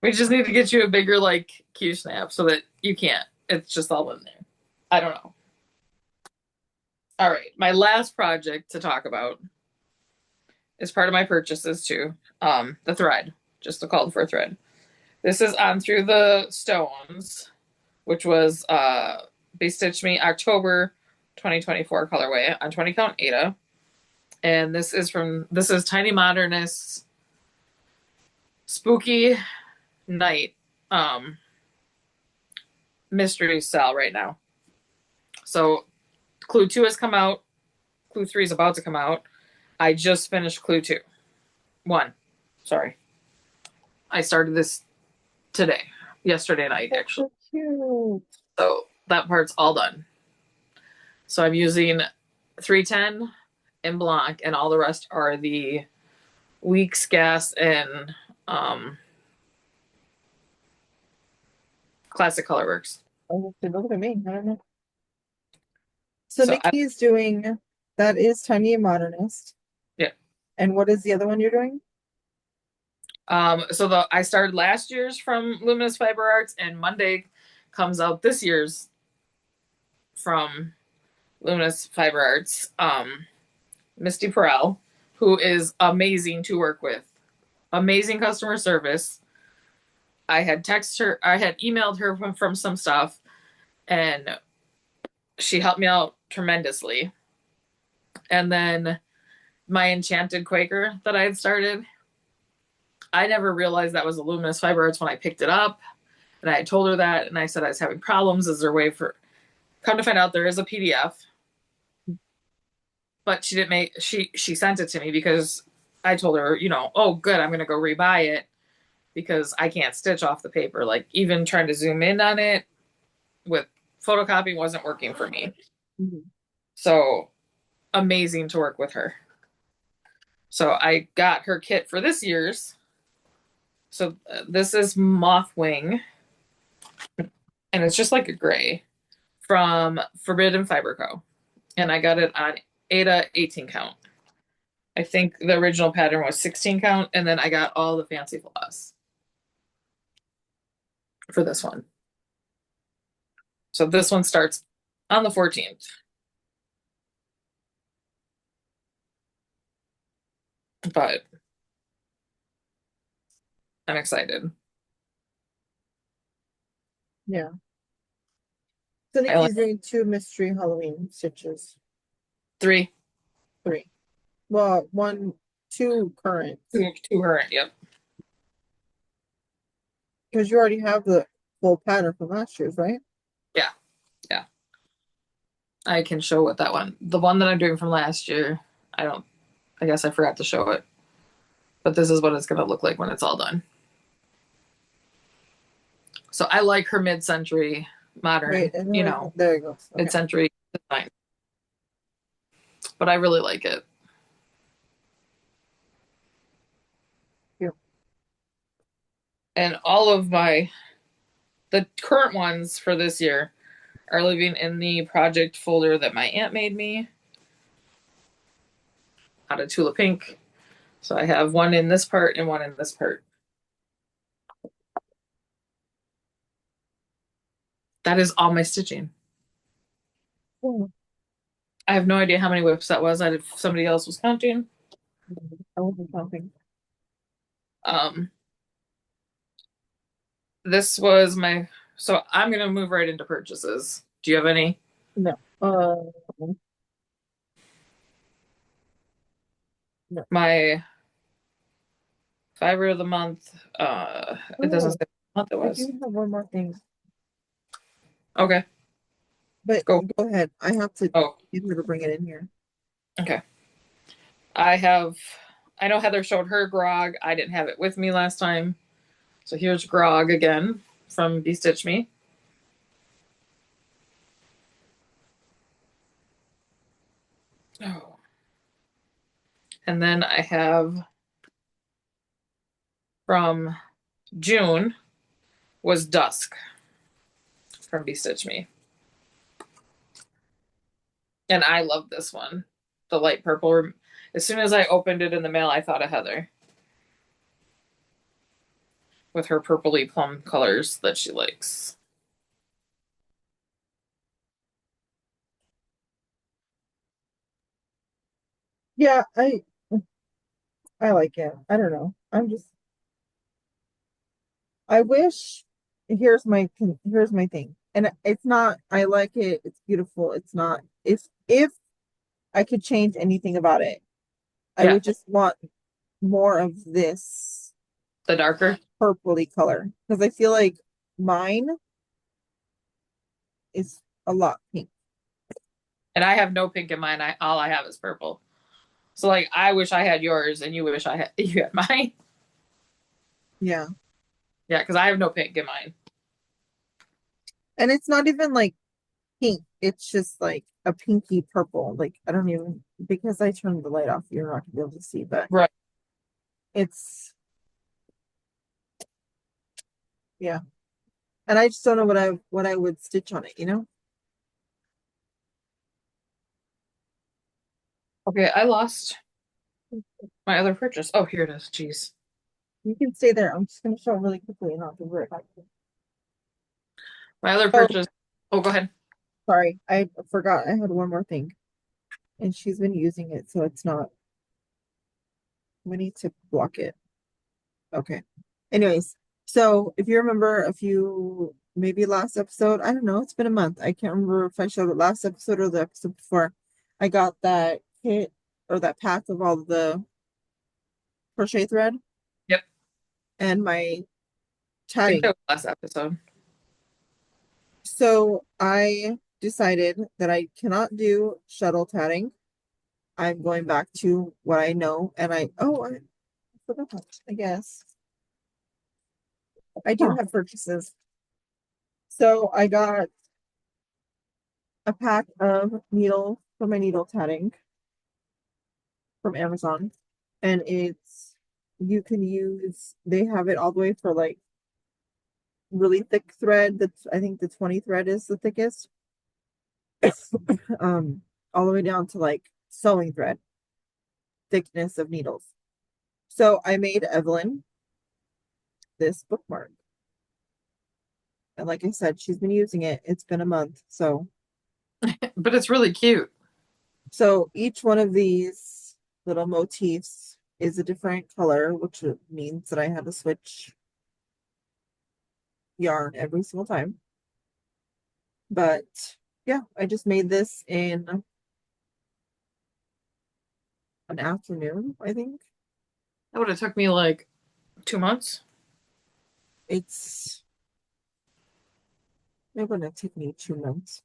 We just need to get you a bigger like Q snap so that you can't. It's just all in there. I don't know. All right, my last project to talk about is part of my purchases too. The thread, just to call for a thread. This is on Through the Stones, which was They Stitched Me October 2024 colorway on 20 count Ada. And this is Tiny Modernist's Spooky Night mystery cell right now. So Clue 2 has come out. Clue 3 is about to come out. I just finished Clue 2. 1. Sorry. I started this today. Yesterday night, That's actually. so cute. So that part's all done. So I'm using 310 in Blanc, and all the rest are the Weeks, Gas, and Classic Colorworks. Oh, look at me. I don't know. So So I Nicci is doing that is Tiny and Modernist. yeah. And what is the other one you're doing? So I started last year's from Luminous Fiber Arts, and Monday comes out this year's from Luminous Fiber Arts. Misty Perel, who is amazing to work with, amazing customer service. I had texted her, I had emailed her from some stuff, and she helped me out tremendously. And then my Enchanted Quaker that I had started, I never realized that was a Luminous Fiber Arts when I picked it up. And I had told her that, and I said I was having problems. Is there a way for? Come to find out, there is a PDF, but she didn't make. She sent it to me because I told her, oh, good, I'm gonna go rebuy it because I can't stitch off the paper. Like even trying to zoom in on it with photocopy wasn't working for me. Mhm. So amazing to work with her. So I got her kit for this year's. So this is Mothwing, and it's just like a gray from Forbidden Fiber Co. And I got it on Ada 18 count. I think the original pattern was 16 count, and then I got all the fancy floss for this one. So this one starts on the 14th. But I'm excited. Yeah. So I only Nicci's doing two mystery Halloween stitches. 3, Three. Well, one, two current. 2 current. Yep. Because you already have the full pattern from last year's, right? Yeah. Yeah. I can show what that one. The one that I'm doing from last year, I don't, I guess I forgot to show it. But this is what it's going to look like when it's all done. So I like her mid-century Wait, modern, and then there it goes. Okay. mid-century design. But I really like it. Here. And all of the current ones for this year are living in the project folder that my aunt made me out of Tula Pink. So I have one in this part and one in this part. That is all my stitching. Oh, I have no idea how many whips that was. If somebody else was counting. I wasn't counting. Um, this was my. So I'm gonna move right into purchases. Do you have any? No. No. My fiber of the month. It doesn't Oh, say what month it I was. do have one more thing. Okay, But go. go ahead. I have to Oh, get her to bring it in here. okay. I have. I know Heather showed her grog. I didn't have it with me last time, so here's grog again from Be Stitch Me. Oh, and then I have from June was Dusk from Be Stitch Me. And I love this one. The light purple. As soon as I opened it in the mail, I thought of Heather with her purpley plum colors that she likes. Yeah, I like it. I don't know. I wish here's my thing. And it's not I like it. It's beautiful. It's not if I could change anything about it, I Yeah, would just want more of this the darker. purpley color because I feel like mine is a lot pink. And I have no pink in mine. All I have is purple. So like I wish I had yours and you wish I had you had mine. Yeah. Yeah, because I have no pink in mine. And it's not even like pink. It's just like a pinky purple. Like I don't even because I turned the light off, you're not gonna be able to see, but Right. it's yeah. And I just don't know what I would stitch on it, you know? Okay, I lost my other purchase. Oh, here it is. Jeez. You can stay there. I'm just gonna show really quickly and I'll be right back. My other Oh, purchase. Oh, go ahead. sorry. I forgot I had one more thing. And she's been using it, so it's not we need to block it. Okay. Anyways, so if you remember a few, maybe last episode, I don't know, it's been a month. I can't remember if I showed it last episode or the episode before. I got that kit or that pack of all the crochet thread Yep. and my I think that tatting. was last episode. So I decided that I cannot do shuttle tatting. I'm going back to what I know, and I forgot, I guess. I do Huh. have purchases. So I got a pack of needles for my needle tatting from Amazon. And you can use, they have it all the way for like really thick thread. That's, I think the 20 thread is the thickest. Um, all the way down to like sewing thread thickness of needles. So I made Evelyn this bookmark. And like I said, she's been using it. It's been a month. But it's really cute. So each one of these little motifs is a different color, which means that I had to switch yarn every single time. But yeah, I just made this in an afternoon, I think. That would have took me like 2 months. It's it wouldn't have taken me 2 months.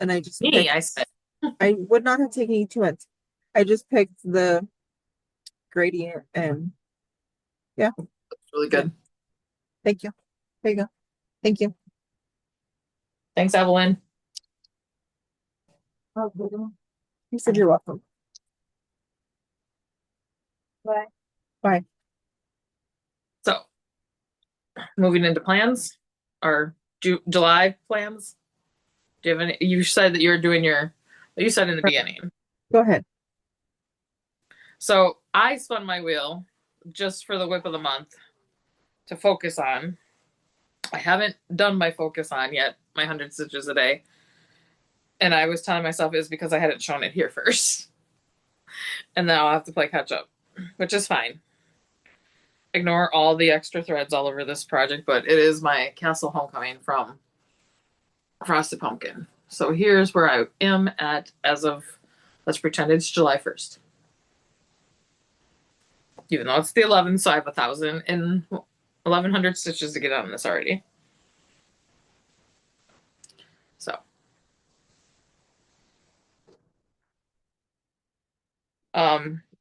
And I just Me, picked I said. I would not have taken me 2 months. I just picked the gradient and yeah, Really did it. good. Thank you. There you go. Thank you. Thanks, Evelyn. You said you're welcome. Bye. Bye. So, moving into plans or July plans. Do you have any? You said that you were doing your. You said in the beginning. Go ahead. So I spun my wheel just for the whip of the month to focus on. I haven't done my focus on yet, my 100 stitches a day. And I was telling myself it was because I hadn't shown it here first. And now I'll have to play catch up, which is fine. Ignore all the extra threads all over this project, but it is my Castle Homecoming from Frosted Pumpkin. So here's where I am at as of, let's pretend it's July 1st. Even though it's the 11th, so I have 1,100 stitches to get on this already. So,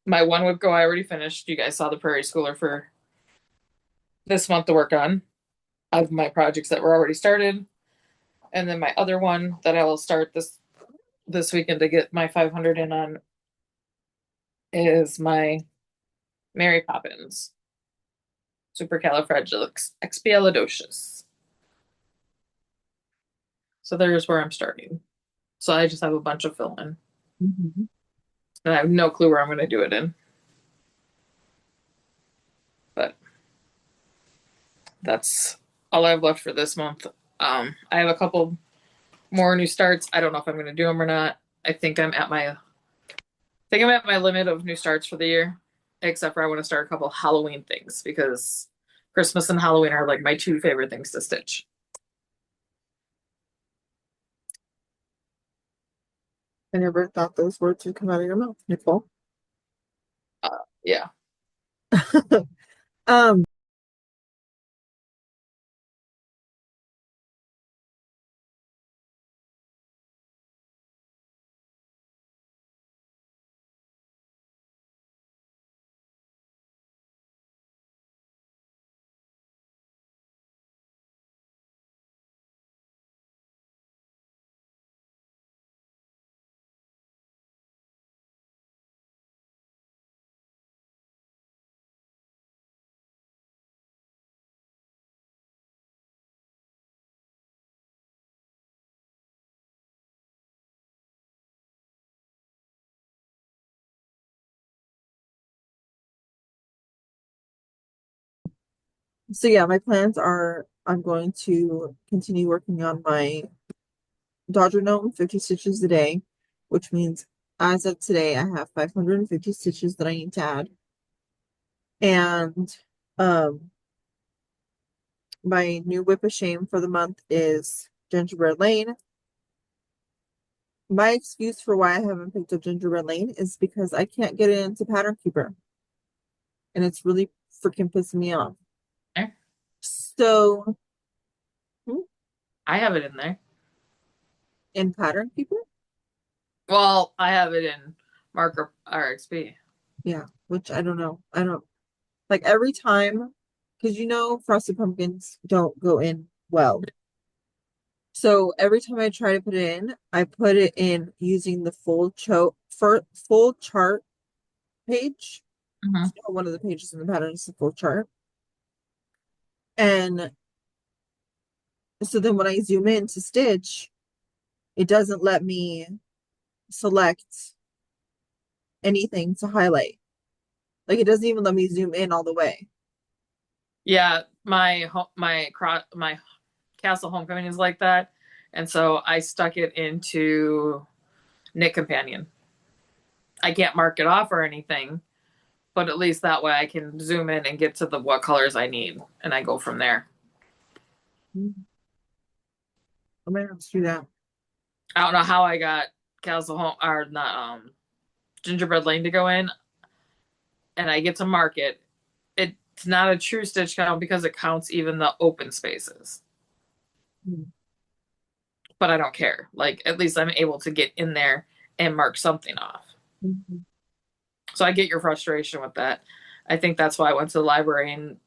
my one whip go I already finished. You guys saw the Prairie Schooler for this month to work on. I have my projects that were already started, and then my other one that I will start this weekend to get my 500 in on is my Mary Poppins supercalifragilisticexpialidocious. So there's where I'm starting. So I just have a bunch of fill in, Mhm. and I have no clue where I'm going to do it in. But that's all I've left for this month. I have a couple more new starts. I don't know if I'm going to do them or not. I think I'm at my limit of new starts for the year, except for I want to start a couple Halloween things because Christmas and Halloween are like my two favorite things to stitch. I never thought those words would come out of your mouth, Nicole. Yeah. Um, So yeah, my plans are I'm going to continue working on my Dodger Gnome 50 stitches a day, which means as of today, I have 550 stitches that I need to add. And um, my new whip of shame for the month is Gingerbread Lane. My excuse for why I haven't picked up Gingerbread Lane is because I can't get it into Pattern Keeper, and it's really freaking pissing me off. Eh, So, I have it in there. in Pattern Keeper, Well, I have it in Marker RXP. yeah, which I don't know. I don't like every time because Frosted Pumpkins don't go in well. So every time I try to put it in, I put it in using the full chart page. Hmm. One of the pages in the pattern is the full chart. And so then when I zoom in to stitch, it doesn't let me select anything to highlight. Like it doesn't even let me zoom in all the way. Yeah, my Castle Homecoming is like that, and so I stuck it into Knit Companion. I can't mark it off or anything, but at least that way I can zoom in and get to the what colors I need, and I go from there. I might have to do that. I don't know how I got Castle Home or not Gingerbread Lane to go in, and I get to mark it. It's not a true stitch count because it counts even the open spaces, but I don't care. Like at least I'm able to get in there and mark something off. Mhm. So I get your frustration with that. I think that's why I went to the library and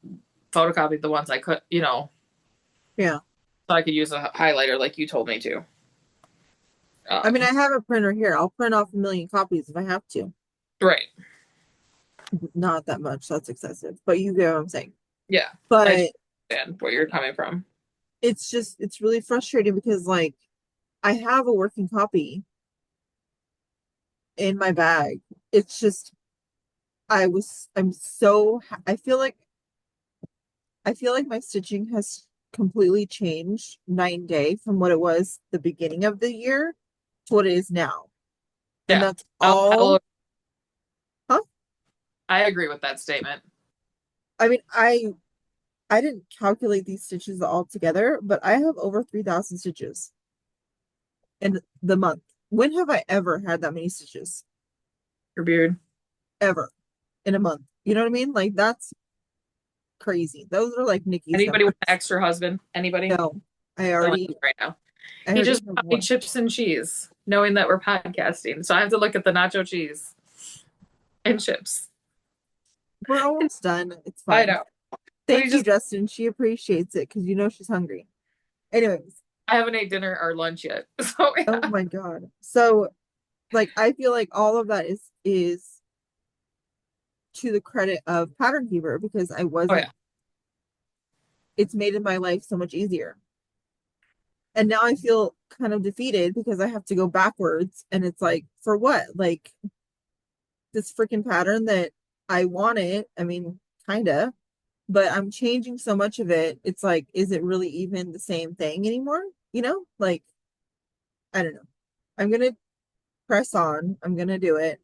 photocopied the ones I could, Yeah. so I could use a highlighter like you told me to. I mean, I Um, have a printer here. I'll print off a million copies if I have to. right. Not that much. That's excessive. But you get what I'm saying. Yeah. I But understand where you're coming from. it's really frustrating because like I have a working copy in my bag. It's just I'm so I feel like my stitching has completely changed night and day from what it was the beginning of the year to what it is now. And Yeah. that's all, huh? I agree with that statement. I mean, I didn't calculate these stitches all together, but I have over 3,000 stitches in the month. When have I ever had that many stitches? Your beard. Ever in a month. You know what I mean? Like that's crazy. Those are like Nicci's Anybody with an numbers. extra husband? Anybody? No, I Feeling already right now. I He already just have bought me one. chips and cheese, knowing that we're podcasting. So I have to look at the nacho cheese and chips. We're almost done. It's I fine. know. But he Thank you, just Justin. She appreciates it because she's hungry. Anyways, I haven't ate dinner or lunch yet. So oh yeah. my God. So like I feel like all of that is to the credit of Pattern Keeper because I Oh wasn't yeah. it's made my life so much easier. And now I feel kind of defeated because I have to go backwards and it's like for what? Like this freaking pattern that I wanted, I mean, kinda, but I'm changing so much of it. It's like, is it really even the same thing anymore? Like I don't know. I'm gonna press on. I'm gonna do it.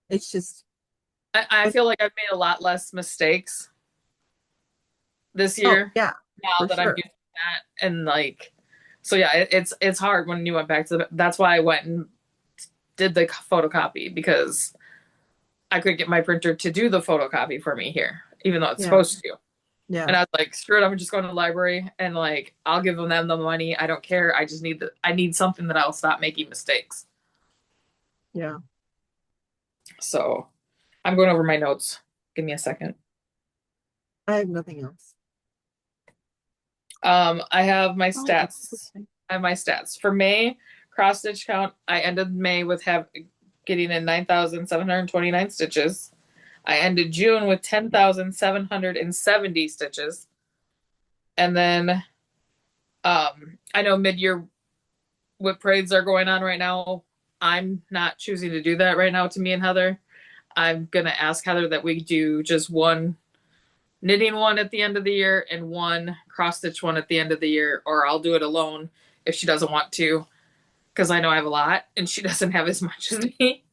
It's just, I feel like I've made a lot less mistakes this oh year yeah, now for that I'm sure. using that and like so yeah, it's hard when you went back to that's why I went and did the photocopy because I could get my printer to do the photocopy for me here, even though it's Yeah, supposed to. yeah, And I was like, screw it, I'm just going to the library and like I'll give them the money. I don't care. I need something that I'll stop making mistakes. yeah. So I'm going over my notes. Give me a second. I have nothing else. I have my Oh, stats. I have my stats for May cross stitch count. I ended May with getting in 9,729 stitches. I ended June with 10,770 stitches. And then I know mid-year whip parades are going on right now. I'm not choosing to do that right now to me and Heather. I'm gonna ask Heather that we do just one knitting one at the end of the year and one cross stitch one at the end of the year, or I'll do it alone if she doesn't want to, because I know I have a lot and she doesn't have as much as me.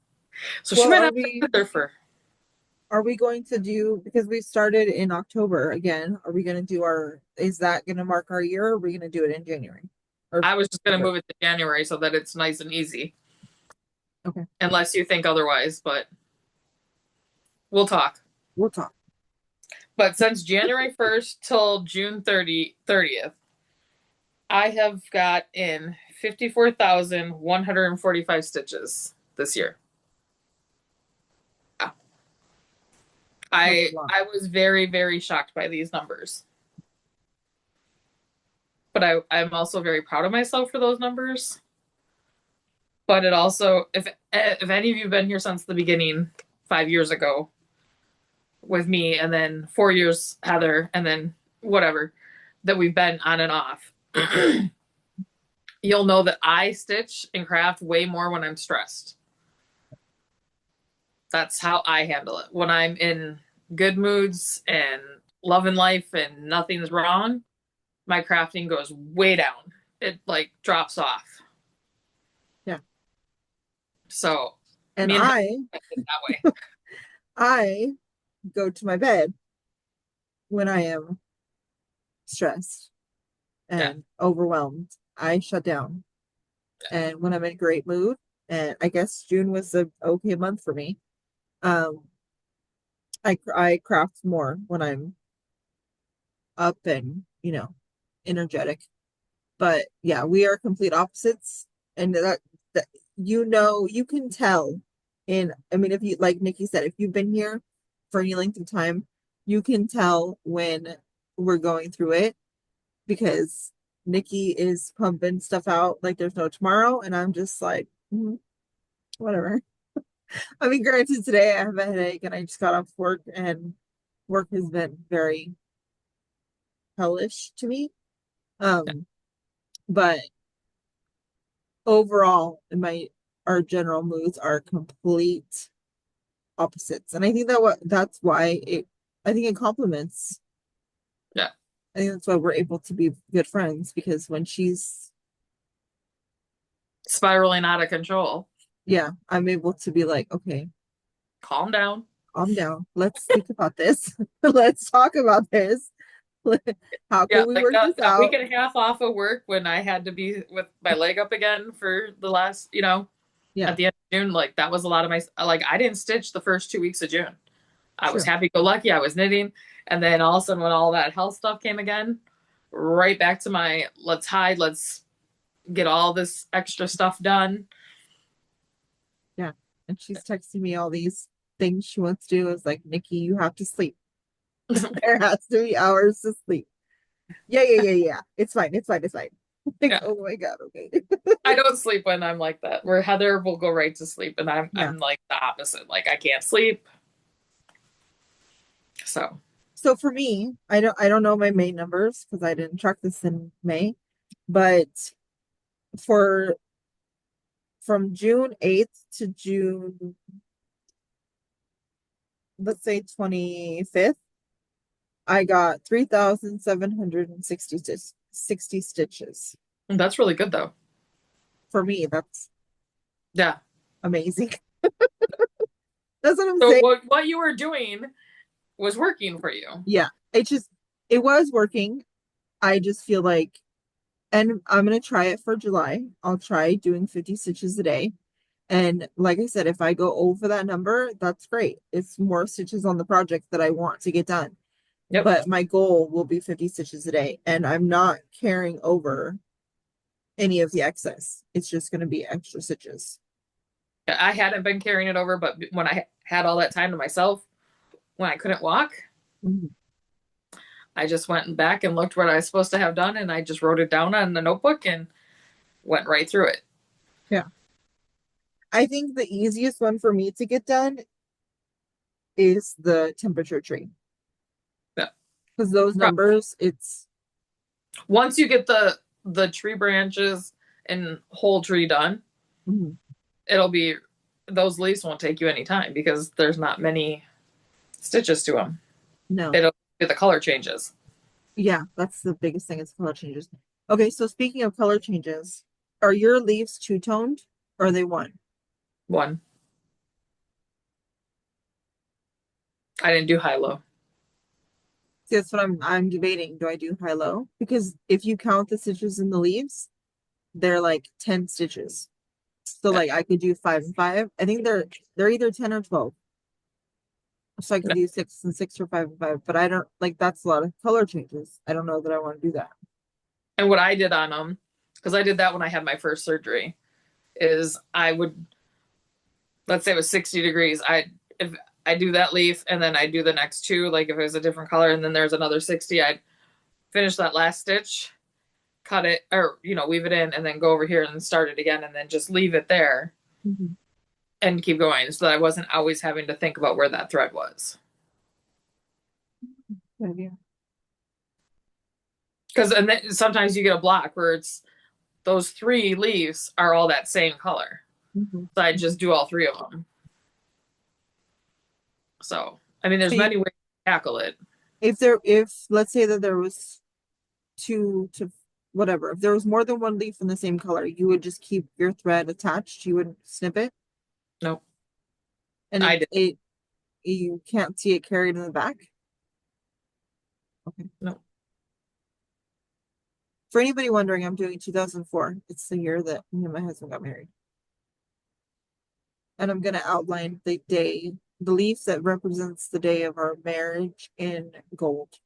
So she Well, might not sit there for. are we going to do, because we started in October again, are we going to do our, is that going to mark our year, or are we going to do it in January? Or I was just going to February? move it to January so that it's nice and easy, Okay, unless you think otherwise, but we'll talk. we'll talk. But since January 1st till June 30th, I have got in 54,145 stitches this year. Yeah. That's a I lot. I was very, very shocked by these numbers. But I'm also very proud of myself for those numbers. But it also, if any of you have been here since the beginning, 5 years ago with me, and then 4 years Heather, and then whatever that we've been on and off, you'll know that I stitch and craft way more when I'm stressed. That's how I handle it. When I'm in good moods and loving life and nothing's wrong, my crafting goes way down. It like drops off. Yeah. So And me and Heather it that way. I go to my bed when I am stressed Yeah. and overwhelmed. I shut down. And when I'm in a great mood, and I guess June was a okay month for me. Um, I craft more when I'm up and, energetic. But yeah, we are complete opposites. And that you can tell I mean, if you, like Nicci said, if you've been here for any length of time, you can tell when we're going through it, because Nicci is pumping stuff out like there's no tomorrow, and I'm just like, whatever. I mean, granted, today I have a headache and I just got off work, and work has been very hellish to me. Um, but overall, in my our general moods are complete opposites, and I think that's why I think it complements. Yeah. I think that's why we're able to be good friends, because when she's, Spiraling out of control. yeah, I'm able to be like, okay, Calm down. calm down. Let's speak about this. Let's talk about this. How Yeah, can we like work this that week out? and a half off of work when I had to be with my leg up again for the last, Yeah, at the end of June, like that was a lot of my, like I didn't stitch the first 2 weeks of June. I was true. happy go lucky. I was knitting. And then all of a sudden when all that health stuff came again, right back to my let's hide, let's get all this extra stuff done. Yeah. And she's texting me all these things she wants to do. It's like, Nicci, you have to sleep. There has to be hours to sleep. Yeah, yeah, yeah, yeah. It's fine. It's fine. It's fine. Like, Yeah. oh my God, okay. I don't sleep when I'm like that. Where Heather will go right to sleep and I'm Yeah. I'm like the opposite. Like I can't sleep. So So for me, I don't know my May numbers because I didn't track this in May, but for from June 8th to June, let's say 25th, I got 3,760 60 stitches. that's really good though. For me, that's Yeah. amazing. That's what I'm So saying. what you were doing was working for you. Yeah, it was working. I just feel like, and I'm gonna try it for July. I'll try doing 50 stitches a day. And like I said, if I go over that number, that's great. It's more stitches on the project that I want to get done. Yep. But my goal will be 50 stitches a day, and I'm not carrying over any of the excess. It's just going to be extra stitches. I hadn't been carrying it over, but when I had all that time to myself, when I couldn't walk, Mhm. I just went back and looked what I was supposed to have done and I just wrote it down on the notebook and went right through it. Yeah. I think the easiest one for me to get done is the temperature tree, Yeah. because those numbers, it's, Once you get the tree branches and whole tree done, mhm. it'll be those leaves won't take you any time because there's not many stitches to them. No. It'll The color changes. Yeah, that's the biggest thing is color changes. Okay, so speaking of color changes, are your leaves two-toned or are they one? One. I didn't do high low. See, that's what I'm debating. Do I do high-low? Because if you count the stitches in the leaves, they're like 10 stitches. So like I could do 5 and 5. I think they're either 10 or 12. So I could No. do 6 and 6 or 5 and 5. But I don't like that's a lot of color changes. I don't know that I want to do that. And what I did on them, because I did that when I had my first surgery, is I would, let's say it was 60 degrees. If I do that leaf and then I do the next two, like if it was a different color and then there's another 60, I'd finish that last stitch, cut it, or, weave it in and then go over here and start it again and then just leave it there Mhm. and keep going so that I wasn't always having to think about where that thread was. Good idea. Because and then sometimes you get a block where it's those three leaves are all that same color. Mhm. So I just do all three of them. So, I mean, So there's you, many ways to tackle it. if let's say that there was two to whatever, if there was more than one leaf in the same color, you would just keep your thread attached. You would snip it, Nope. and I did. it you can't see it carried in the back. Okay. Nope. For anybody wondering, I'm doing 2004. It's the year that me and my husband got married. And I'm gonna outline the day, the leaf that represents the day of our marriage in gold.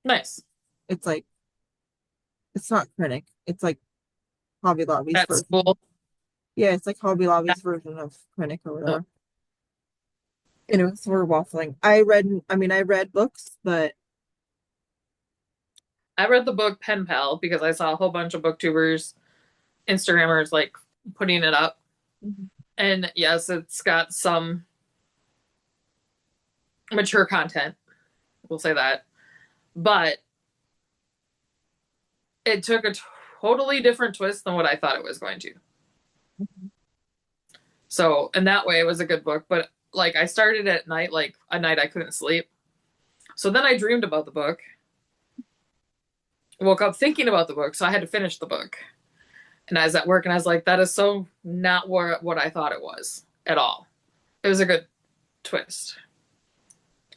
Nice. It's like it's not Krennic. It's like Hobby Lobby's That's version. cool. Yeah, it's like Hobby Lobby's version of Krennic or Oh. whatever. Anyways, we're waffling. I read books, but I read the book Pen Pal because I saw a whole bunch of booktubers, Instagrammers like putting it up. And yes, it's got some mature content. We'll say that. But it took a totally different twist than what I thought it was going to. So, in that way, it was a good book. But like, I started at night, like a night I couldn't sleep. So then I dreamed about the book, woke up thinking about the book. So I had to finish the book. And I was at work and I was like, that is so not what I thought it was at all. It was a good twist.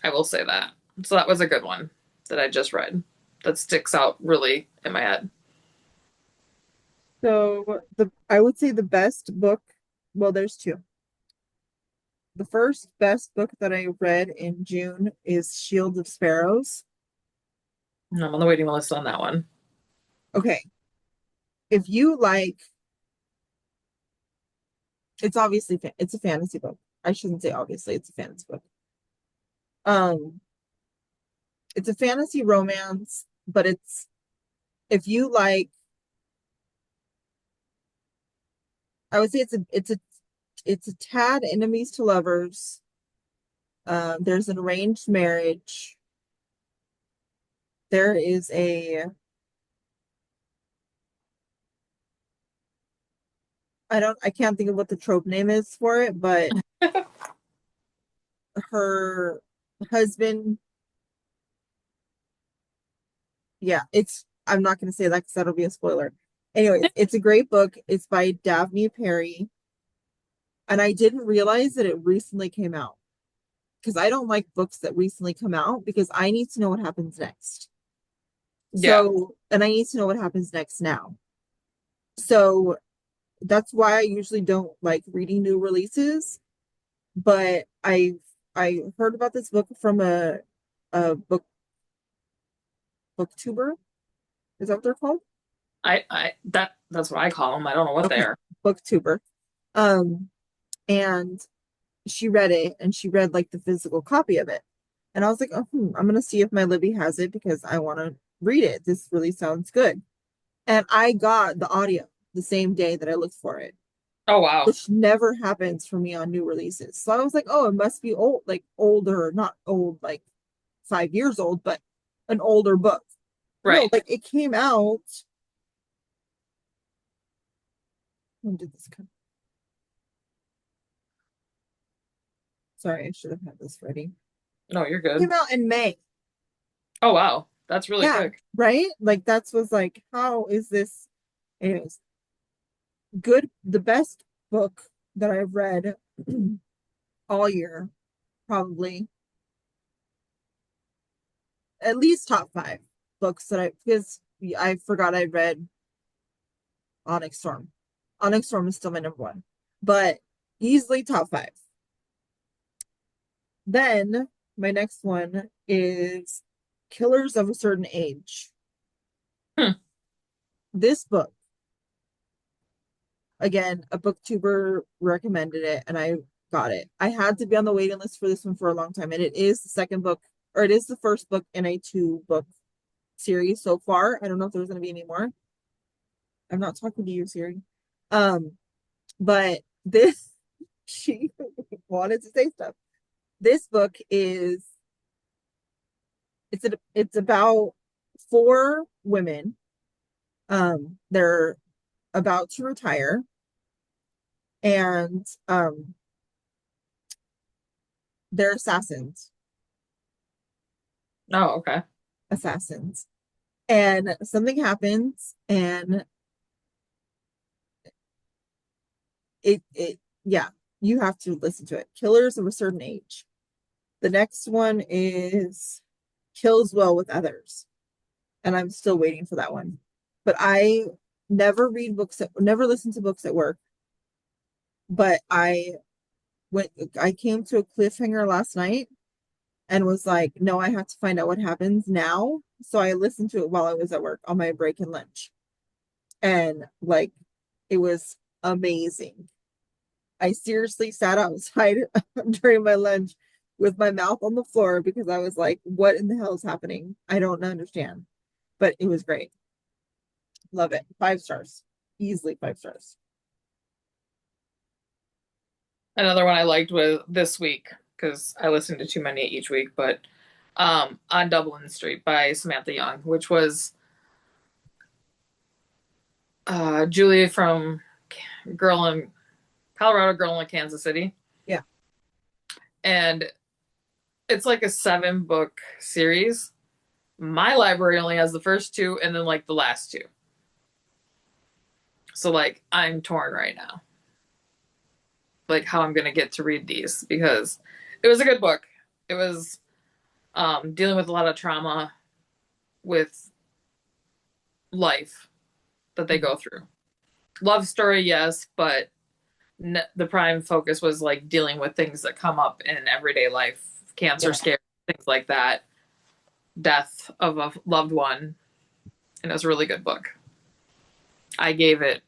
I will say that. So that was a good one that I just read that sticks out really in my head. so the I would say the best book, well, there's two. The first best book that I read in June is Shield of Sparrows. I'm on the waiting list on that one. Okay, if you like, it's obviously it's a fantasy book. I shouldn't say obviously, it's a fantasy book. Um, it's a fantasy romance, but it's if you like, I would say it's a tad enemies to lovers. There's an arranged marriage. There is a I can't think of what the trope name is for it, but her husband, yeah, I'm not going to say that because that'll be a spoiler. Anyways, it's a great book. It's by Daphne Perry, and I didn't realize that it recently came out because I don't like books that recently come out because I need to know what happens next. Yeah. So, and I need to know what happens next now. So that's why I usually don't like reading new releases. But I heard about this book from a booktuber. Is that what they're called? That's what I call them. I don't know what they Okay, are. booktuber. Um, and she read it and she read like the physical copy of it. And I was like, I'm gonna see if my Libby has it because I want to read it. This really sounds good. And I got the audio the same day that I looked for it, Oh wow. which never happens for me on new releases. So I was like, oh, it must be old, like older, not old, like 5 years old, but an older book. No, Right. like it came out. When did this come? Sorry, I should have had this ready. No, you're It came good. out in May. Oh wow, that's really Yeah, quick. right? Like that's was like, how is this? Anyways, good. The best book that I've read all year, probably at least top five books that I because I forgot I read Onyx Storm. Onyx Storm is still my number one, but easily top five. Then my next one is Killers of a Certain Age. Hmm. This book, again, a booktuber recommended it and I got it. I had to be on the waiting list for this one for a long time, and it is the second book, or it is the first book in a two-book series so far. I don't know if there's going to be any more. I'm not talking to you, Siri. Um, but this, she wanted to say stuff. This book is it's about four women. They're about to retire, and they're Oh, okay. assassins. And something happens, and yeah, you have to listen to it. Killers of a Certain Age. The next one is Kills Well with Others, and I'm still waiting for that one. But I never listen to books at work. But I came to a cliffhanger last night and was like, no, I have to find out what happens now. So I listened to it while I was at work on my break and lunch. And like, it was amazing. I seriously sat outside during my lunch with my mouth on the floor because I was like, what in the hell is happening? I don't understand. But it was great. Love it. 5 stars. Easily 5 stars. Another one I liked was this week because I listened to too many each week, but on Dublin Street by Samantha Young, which was Julia from Girl in Colorado, Girl in Kansas City, Yeah. and it's like a 7 book series. My library only has the first two and then like the last two. So like I'm torn right now, like how I'm gonna get to read these because it was a good book. It was dealing with a lot of trauma with life that they go through. Love story, yes, but the prime focus was like dealing with things that come up in everyday life, cancer Yeah. scare, things like that, death of a loved one, and it was a really good book. I gave it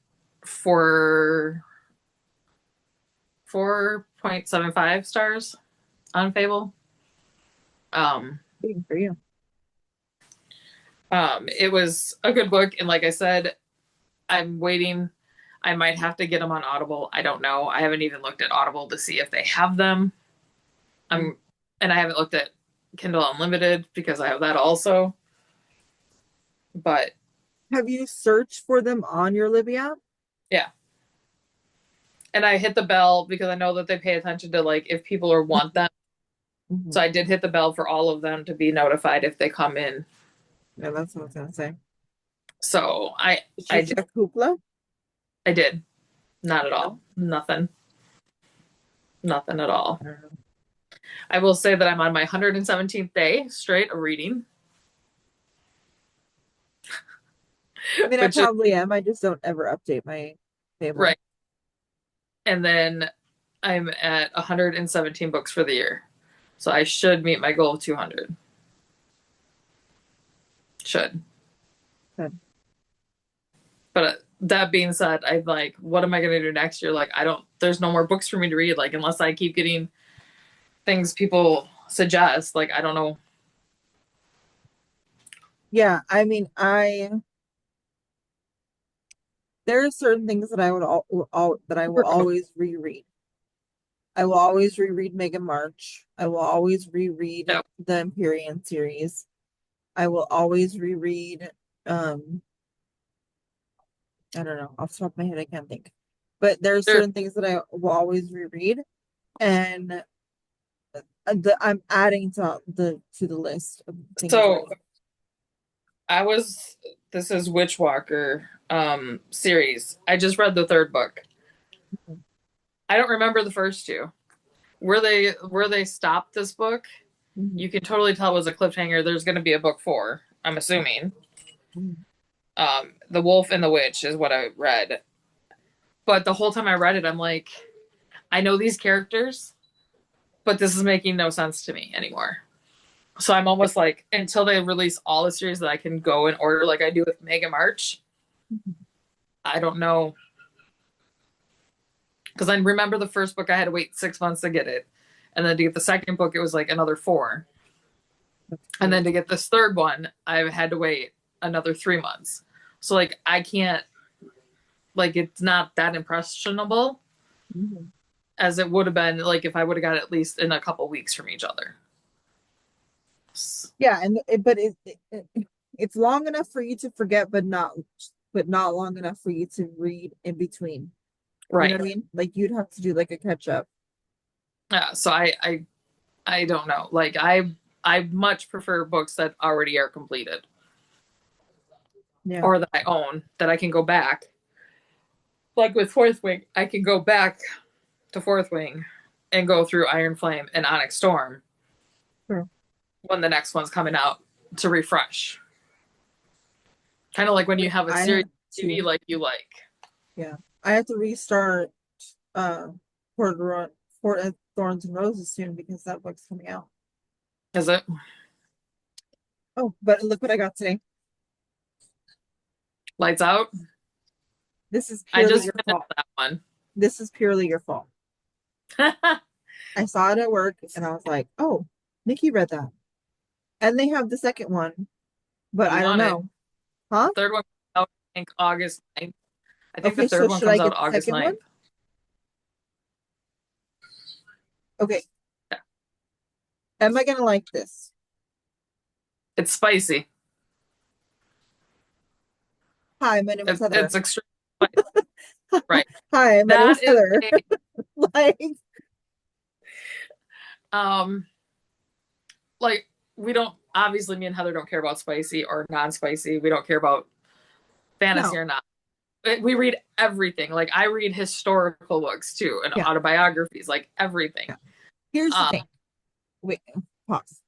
4.75 stars on Fable. Um, Waiting for you. it was a good book, and like I said, I'm waiting. I might have to get them on Audible. I don't know. I haven't even looked at Audible to see if they have them. I'm, and I haven't looked at Kindle Unlimited because I have that also. But Have you searched for them on your Libby app? yeah, and I hit the bell because I know that they pay attention to like if people or want them. So Mhm. I did hit the bell for all of them to be notified if they come in. Yeah, that's what I was gonna say. So Did you I did check Hoopla? I did not at all. No. Nothing. Nothing at all. I don't know. I will say that I'm on my 117th day straight of reading, I mean, I which is probably am. I just don't ever update my table. right. And then I'm at 117 books for the year. So I should meet my goal of 200. Should. Good. But that being said, I'm like, what am I going to do next year? Like, I don't, there's no more books for me to read. Like, unless I keep getting things people suggest, like, I don't know. Yeah, I mean, I there are certain things that I would all that I will always reread. I will always reread Megan March. I will always reread No, the Empyrean series. I will always reread I don't know, off the top of my head I can't think. But there are there, certain things that I will always reread. And I'm adding to the list of things that So I was this is Witchwalker series. I just read the third book. I don't remember the first two. Where they stopped this book, Mhm, you can totally tell it was a cliffhanger. There's going to be a book four, I'm assuming. mhm. The Wolf and the Witch is what I read. But the whole time I read it, I'm like, I know these characters, but this is making no sense to me anymore. So I'm almost like, until they release all the series that I can go in order like I do with Mega March, I don't know. Because I remember the first book, I had to wait 6 months to get it. And then to get the second book, it was like another four. That's And then crazy. to get this third one, I had to wait another 3 months. So like I can't, like it's not that impressionable Mhm. as it would have been like if I would have got it at least in a couple weeks from each other. Yeah, and it's long enough for you to forget, but not long enough for you to read in between. You know Right. what I mean? Like you'd have to do like a catch up. Yeah. So I don't know. Like I much prefer books that already are completed Yeah. or that I own that I can go back. Like with Fourth Wing, I can go back to Fourth Wing and go through Iron Flame and Onyx Storm Sure. when the next one's coming out to refresh. Kind of like when you have a I series have TV to, like you like. yeah. I have to restart uh Fort of Thorns and Roses soon because that book's coming out. Is it? Oh, but look what I got today. Lights Out? This is I purely just your finished fault. that one. This is purely your fault. I saw it at work and I was like, oh, Nicci read that. And they have the second one, but You I don't want it. know. Huh? The third one comes out, I think, August 9th. I think the Okay, so third one should I comes out get the August second one? 9th. Okay. Yeah. Am I gonna like this? It's spicy. Hi, my name is Heather. It's extremely spicy. Right. Hi, my name is That is Heather. a Like, um like we don't obviously me and Heather don't care about spicy or non-spicy. We don't care about fantasy no. or not. We read everything. Like I read historical books too and Yeah, autobiographies, like everything. yeah. Here's the Um thing. Wait, pause.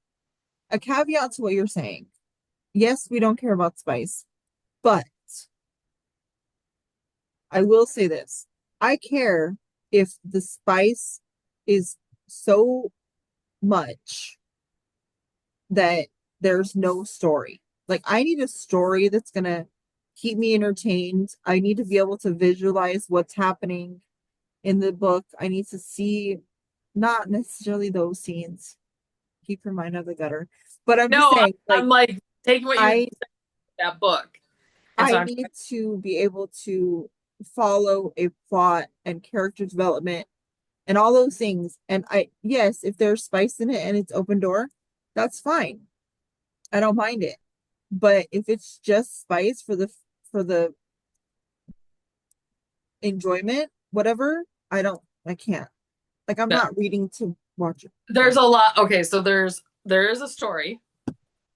A caveat to what you're saying. Yes, we don't care about spice, but I will say this. I care if the spice is so much that there's no story. Like I need a story that's gonna keep me entertained. I need to be able to visualize what's happening in the book. I need to see not necessarily those scenes. Keep your mind out of the gutter. But I'm just no, saying, I'm like taking what you said I in that book. And so I I'm need to be able to follow a plot and character development and all those things. And I yes, if there's spice in it and it's open door, that's fine. I don't mind it. But if it's just spice for the enjoyment, whatever, I can't. Like I'm no, not reading to watch it. there's a lot. Okay, so there is a story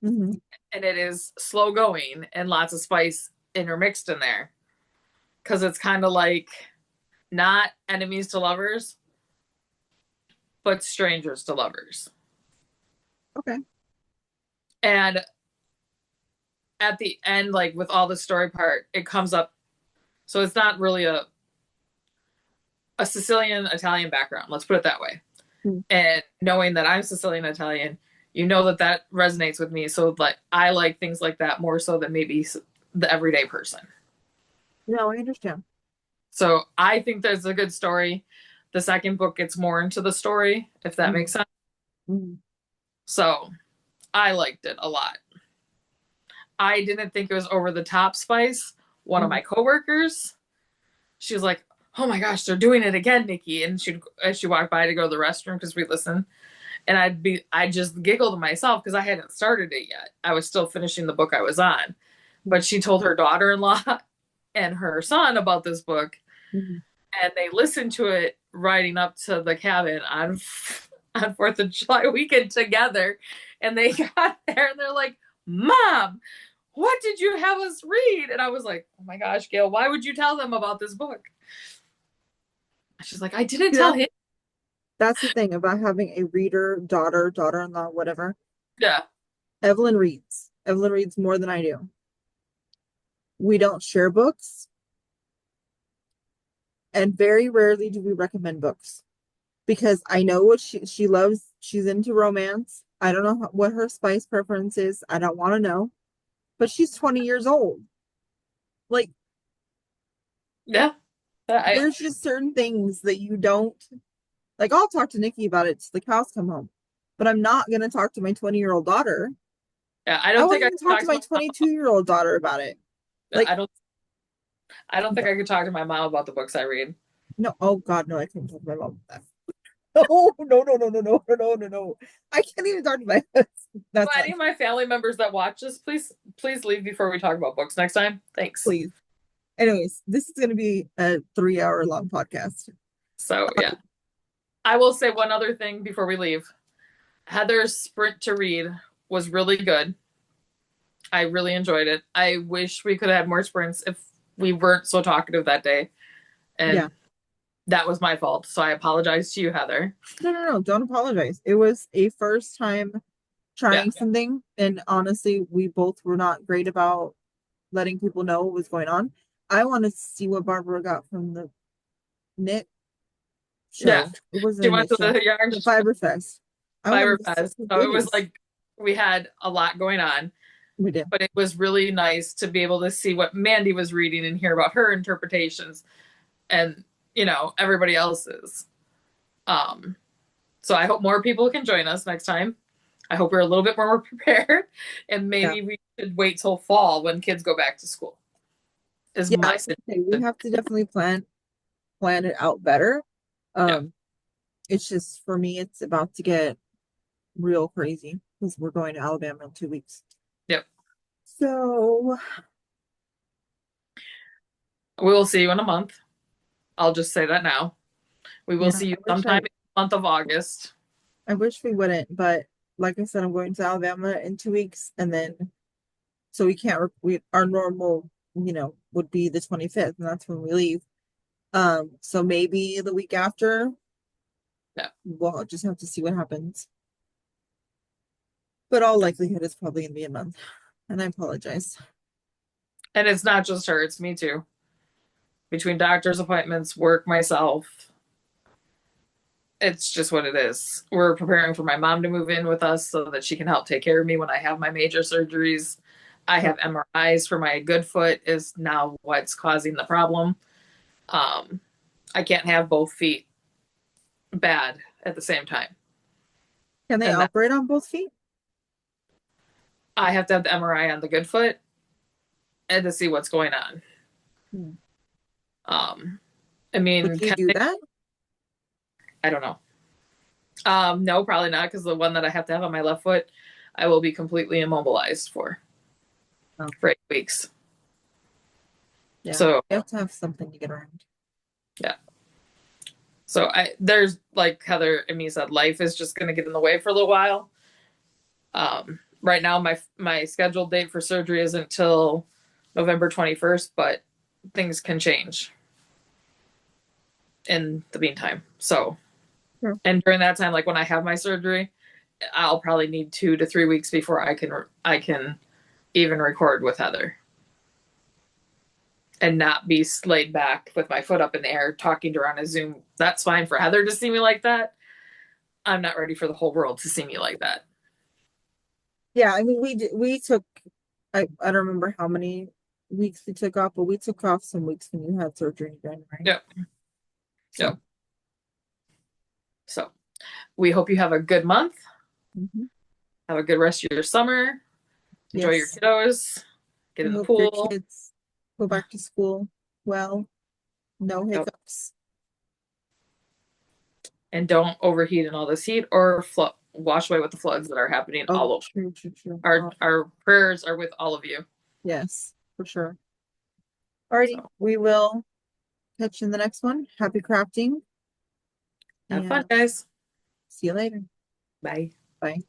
Hmm. and it is slow going and lots of spice intermixed in there because it's kind of like not enemies to lovers, but strangers to lovers. Okay. And at the end, like with all the story part, it comes up. So it's not really a Sicilian Italian background. Let's put it that way. Hmm. And knowing that I'm Sicilian Italian, you know that that resonates with me. So like I like things like that more so than maybe the everyday person. No, I understand. So I think there's a good story. The second book gets more into the story, if that Hmm. makes sense. Hmm. So I liked it a lot. I didn't think it was over the top spice. One of Hmm. my coworkers, she was like, "Oh my gosh, they're doing it again, Nicci!" And she'd as she walked by to go to the restroom because we listen, and I just giggled to myself because I hadn't started it yet. I was still finishing the book I was on, but she told her daughter-in-law and her son about this book, Hmm. and they listened to it riding up to the cabin on on 4th of July weekend together. And they got there and they're like, Mom, what did you have us read? And I was like, oh my gosh, Gail, why would you tell them about this book? She's like, I didn't You tell know, him. that's the thing about having a reader, daughter, daughter-in-law, whatever. Yeah. Evelyn reads. Evelyn reads more than I do. We don't share books, and very rarely do we recommend books because I know what she loves. She's into romance. I don't know what her spice preference is. I don't want to know. But she's 20 years old. Like, Yeah. I, there's just certain things that you don't like. I'll talk to Nicci about it till the cows come home, but I'm not gonna talk to my 20-year-old daughter. yeah, I I don't won't think I even could talk talk to to my my mom. 22-year-old daughter about it. Like, I don't think I could talk to my mom about the books I read. no, oh God, no, I can't talk to my mom about that. No, no, no, no, no, no, no, no, no, no. I can't even talk to my husband. So That's not any of my family members that watch this, please leave before we talk about books next time. Thanks. please. Anyways, this is going to be a 3 hour long podcast. So yeah. I will say one other thing before we leave. Heather's sprint to read was really good. I really enjoyed it. I wish we could have had more sprints if we weren't so talkative that day. Yeah. And that was my fault. So I apologize to you, Heather. No, no, no. Don't apologize. It was a first time Yeah. trying something. And honestly, we both were not great about letting people know what was going on. I wanted to see what Barbara got from the knit Yeah. show. It wasn't She a went knit to show. the yarn The Fiber Fest. I Fiber wanted to see Fest. what So it was goodies. like we had a lot going on, We did. but it was really nice to be able to see what Mandy was reading and hear about her interpretations and, everybody else's. Um, so I hope more people can join us next time. I hope we're a little bit more prepared and Yeah. maybe we should wait till fall when kids go back to school. Is Yeah, I my was gonna say we suggestion. have to definitely plan it out better. Yeah. Um, it's just for me, it's about to get real crazy because we're going to Alabama in 2 weeks. Yep. So We will see you in a month. I'll just say that now. We will yeah, see you sometime in the month of August. I wish we wouldn't, but like I said, I'm going to Alabama in 2 weeks, and then so we can't we our normal, would be the 25th, and that's when we leave. So maybe the week after, Yeah. we'll just have to see what happens. But all likelihood it's probably gonna be a month. And I apologize. And it's not just her, it's me too. Between doctor's appointments, work, myself, it's just what it is. We're preparing for my mom to move in with us so that she can help take care of me when I have my major surgeries. I have MRIs for my good foot is now what's causing the problem. Um, I can't have both feet bad at the same time. Can they And that operate on both feet? I have to have the MRI on the good foot and to see what's going on. Hmm. Um, I Would mean, you do that? I don't know. No, probably not because the one that I have to have on my left foot, I will be completely immobilized Oh, for 8 weeks. yeah. So You have to have something to get around. yeah. So there's like Heather and me said, life is just going to get in the way for a little while. Right now, my scheduled date for surgery isn't until November 21st, but things can change in the meantime. So, Sure. and during that time, like when I have my surgery, I'll probably need 2 to 3 weeks before I can even record with Heather and not be laid back with my foot up in the air talking to her on a Zoom. That's fine for Heather to see me like that. I'm not ready for the whole world to see me like that. Yeah, I mean, we took, I don't remember how many weeks we took off, but we took off some weeks when you had surgery in January. Yep. So, Yep. So we hope you have a good month. mhm. Have a good rest of your summer. Enjoy your Yes, kiddos. Get I in the hope your pool. kids go back to school well, no Yep. hiccups. And don't overheat in all this heat or wash away with the floods that are happening Oh, all over. true, true, true. Our prayers are with all of you. Yes, for sure. Alrighty, So we will catch you in the next one. Happy crafting have fun, and guys. See you later. Bye. Bye.